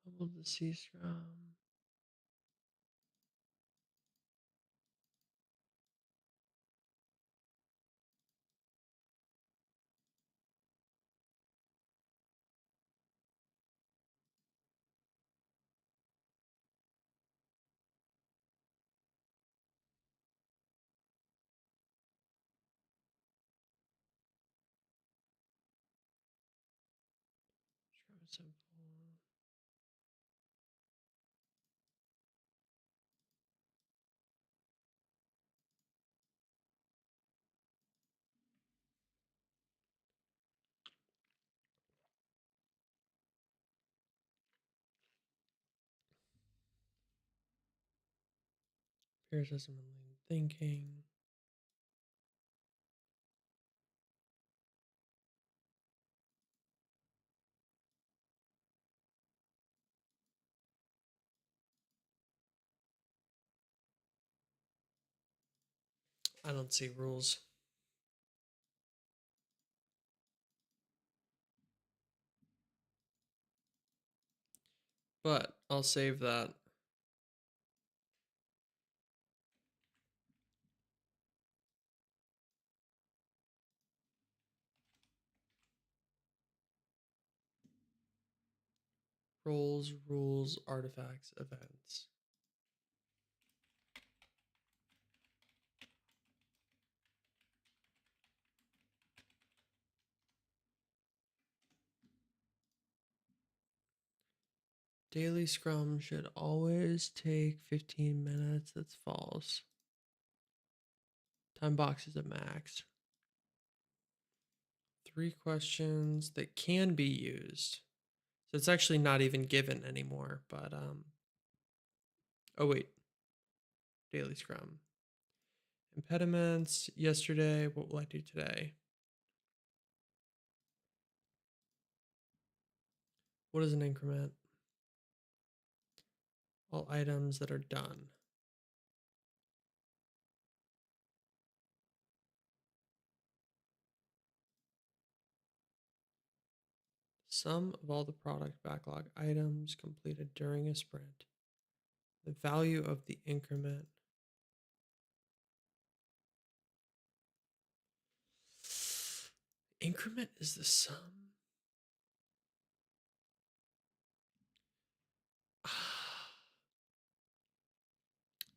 Able to see Scrum. Scrum is simple. Empiricism and lean thinking. I don't see rules. But I'll save that. Roles, rules, artifacts, events. Daily Scrum should always take 15 minutes. That's false. Time box is a max. 3 questions that can be used. So it's actually not even given anymore, but oh wait. Daily Scrum. Impediments yesterday, what will I do today? What is an increment? All items that are done. Sum of all the product backlog items completed during a sprint. The value of the increment. Increment is the sum.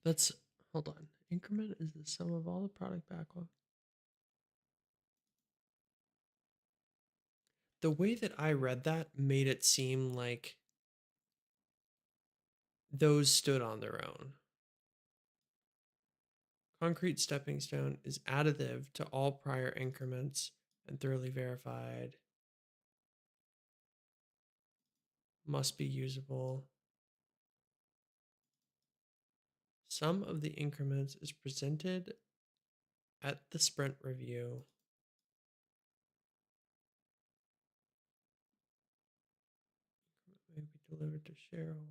That's, hold on. Increment is the sum of all the product backlog. The way that I read that made it seem like those stood on their own. Concrete stepping stone is additive to all prior increments and thoroughly verified. Must be usable. Sum of the increments is presented at the sprint review. May be delivered to shareholders.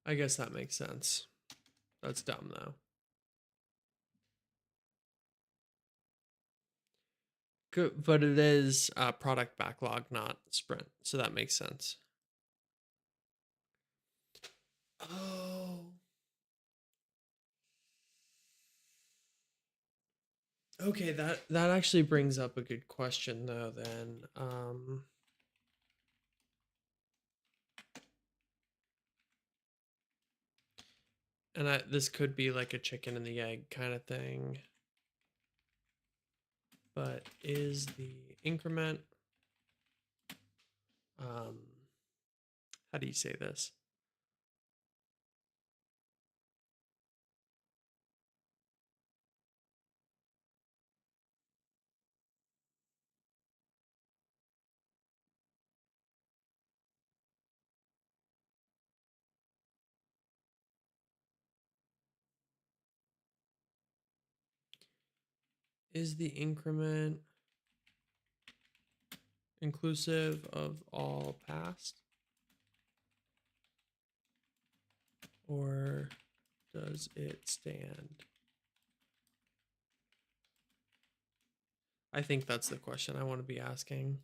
I guess that makes sense. That's dumb though. Good, but it is product backlog, not sprint, so that makes sense. Oh. Okay, that actually brings up a good question though then. And this could be like a chicken and the egg kind of thing. But is the increment how do you say this? Is the increment inclusive of all past? Or does it stand? I think that's the question I want to be asking.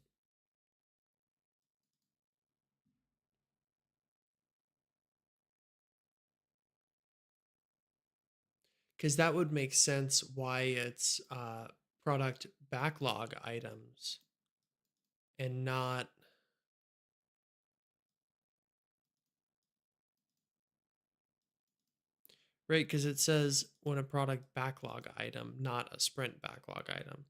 Because that would make sense why it's product backlog items and not. Right, because it says when a product backlog item, not a sprint backlog item.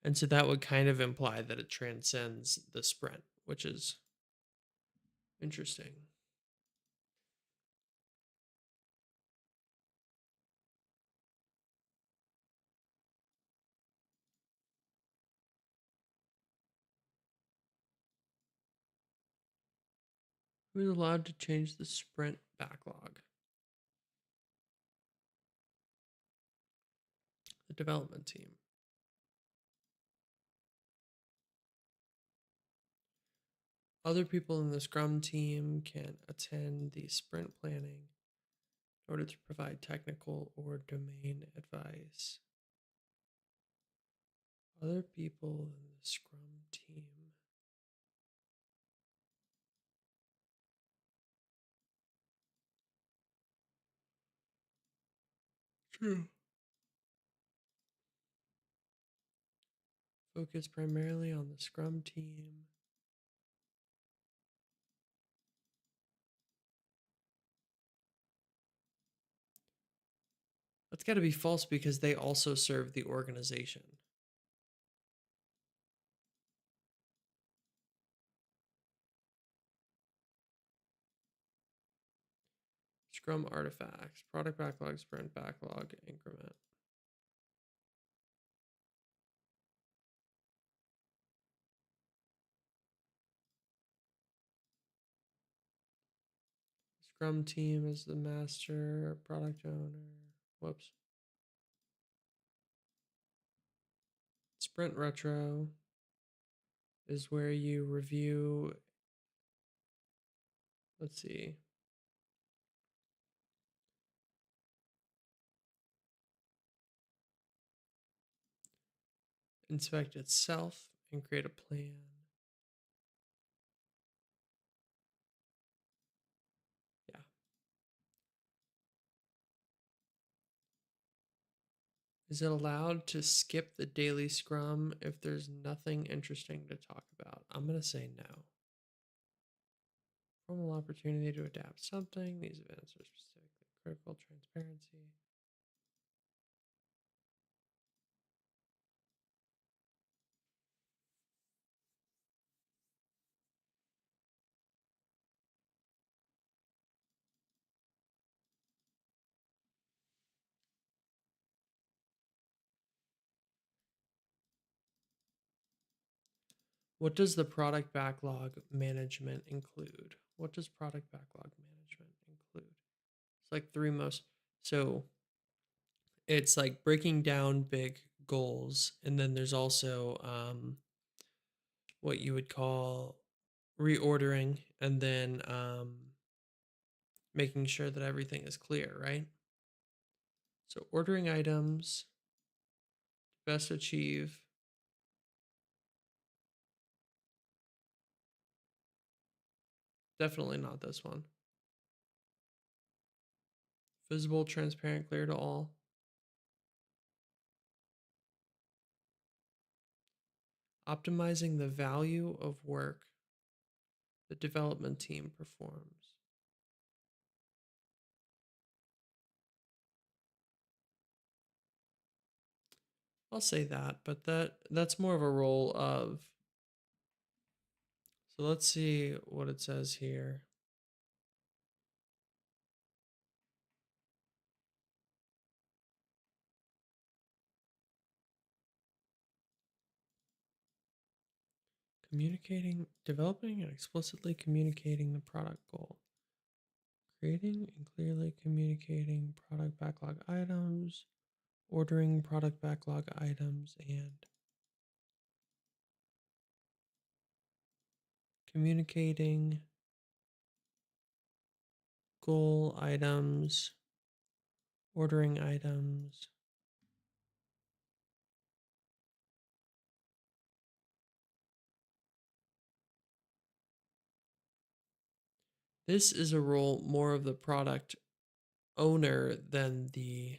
And so that would kind of imply that it transcends the sprint, which is interesting. Who's allowed to change the sprint backlog? The development team. Other people in the Scrum team can attend the sprint planning in order to provide technical or domain advice. Other people in the Scrum team. True. Focus primarily on the Scrum team. That's got to be false because they also serve the organization. Scrum artifacts, product backlog, sprint backlog, increment. Scrum team is the master product owner. Whoops. Sprint retro is where you review Let's see. Inspect itself and create a plan. Yeah. Is it allowed to skip the daily scrum if there's nothing interesting to talk about? I'm going to say no. Formal opportunity to adapt something. These events are specifically critical. Transparency. What does the product backlog management include? What does product backlog management include? It's like three most. So it's like breaking down big goals, and then there's also what you would call reordering, and then making sure that everything is clear, right? So ordering items, best achieve. Definitely not this one. Visible, transparent, clear to all. Optimizing the value of work the development team performs. I'll say that, but that's more of a role of. So let's see what it says here. Communicating, developing and explicitly communicating the product goal. Creating and clearly communicating product backlog items, ordering product backlog items, and communicating goal items, ordering items. This is a role more of the product owner than the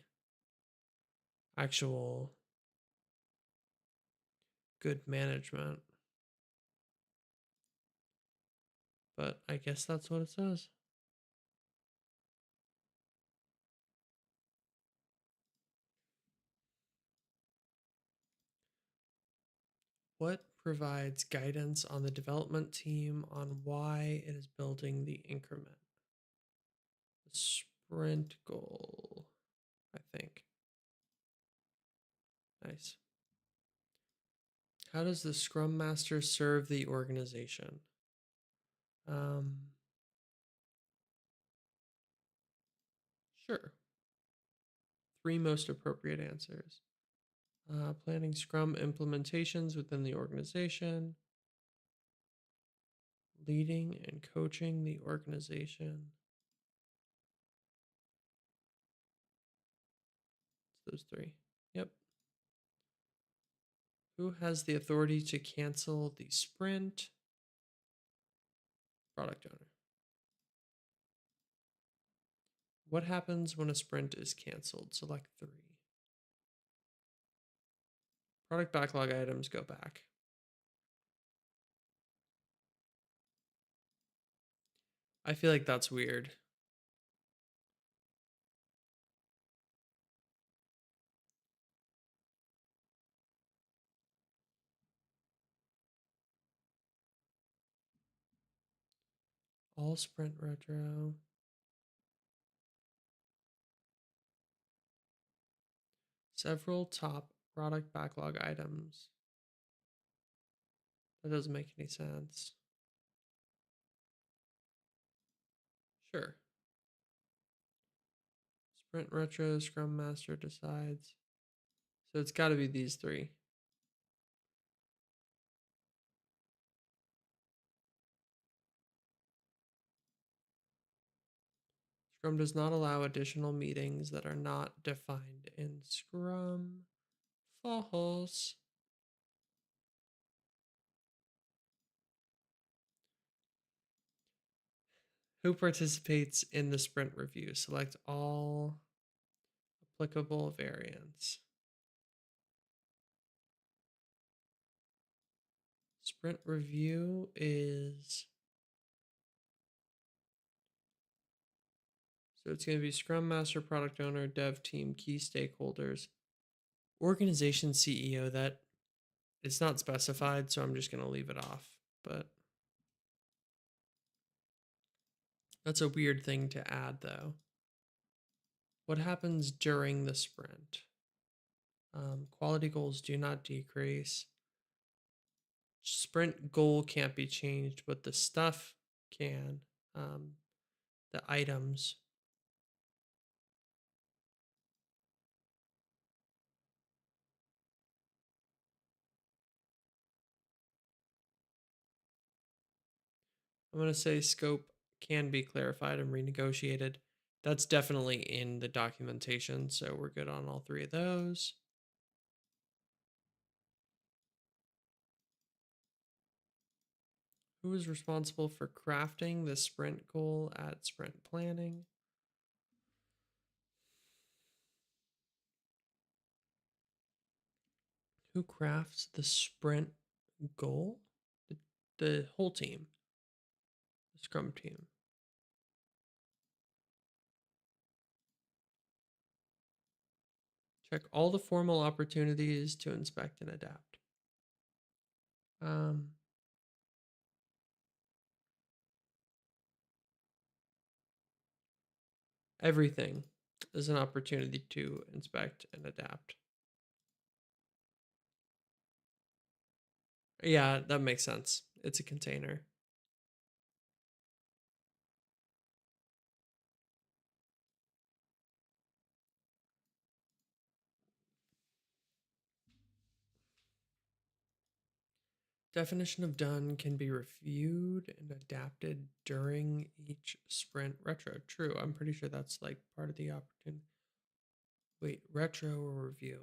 actual good management. But I guess that's what it says. What provides guidance on the development team on why it is building the increment? The sprint goal, I think. Nice. How does the Scrum Master serve the organization? Um, sure. Three most appropriate answers. Planning Scrum implementations within the organization, leading and coaching the organization. It's those three. Yep. Who has the authority to cancel the sprint? Product owner. What happens when a sprint is canceled? Select three. Product backlog items go back. I feel like that's weird. All sprint retro. Several top product backlog items. That doesn't make any sense. Sure. Sprint retro, Scrum Master decides. So it's got to be these three. Scrum does not allow additional meetings that are not defined in Scrum. False. Who participates in the sprint review? Select all applicable variants. Sprint review is, so it's going to be Scrum Master, Product Owner, Dev Team, Key Stakeholders, Organization CEO. That it's not specified, so I'm just going to leave it off. But that's a weird thing to add, though. What happens during the sprint? Quality goals do not decrease. Sprint goal can't be changed, but the stuff can. The items. I'm going to say scope can be clarified and renegotiated. That's definitely in the documentation, so we're good on all three of those. Who is responsible for crafting the sprint goal at sprint planning? Who crafts the sprint goal? The whole team, the Scrum team. Check all the formal opportunities to inspect and adapt. Everything is an opportunity to inspect and adapt. Yeah, that makes sense. It's a container. Definition of done can be reviewed and adapted during each sprint retro. True. I'm pretty sure that's like part of the opportunity. Wait, retro or review?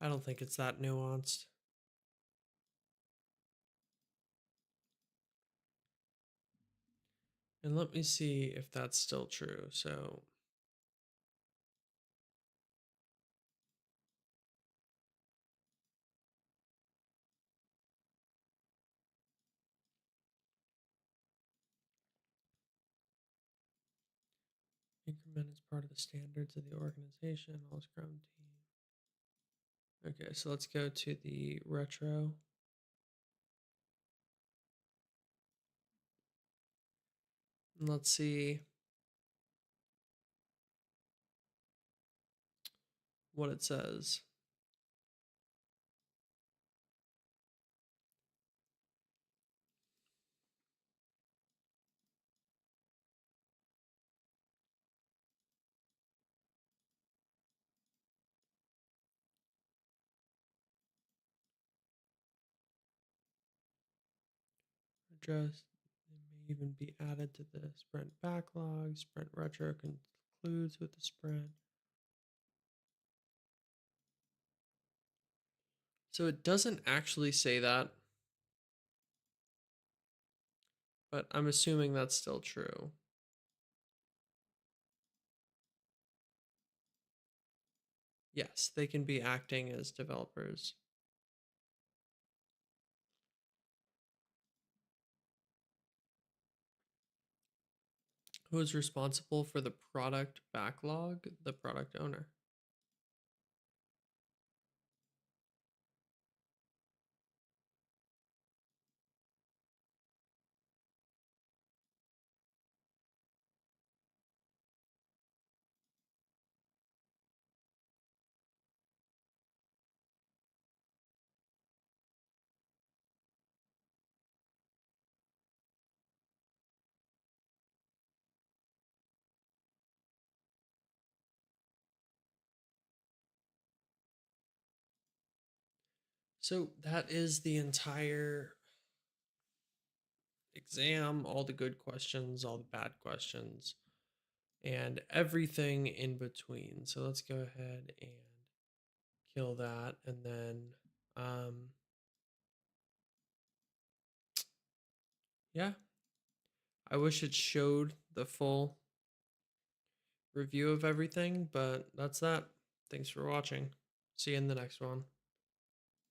I don't think it's that nuanced. And let me see if that's still true. So increment is part of the standards of the organization, all Scrum team. Okay, so let's go to the retro. And let's see what it says. Address may even be added to the sprint backlog. Sprint retro concludes with the sprint. So it doesn't actually say that, but I'm assuming that's still true. Yes, they can be acting as developers. Who is responsible for the product backlog? The product owner. So that is the entire exam, all the good questions, all the bad questions, and everything in between. So let's go ahead and kill that. And then, um, yeah, I wish it showed the full review of everything, but that's that. Thanks for watching. See you in the next one.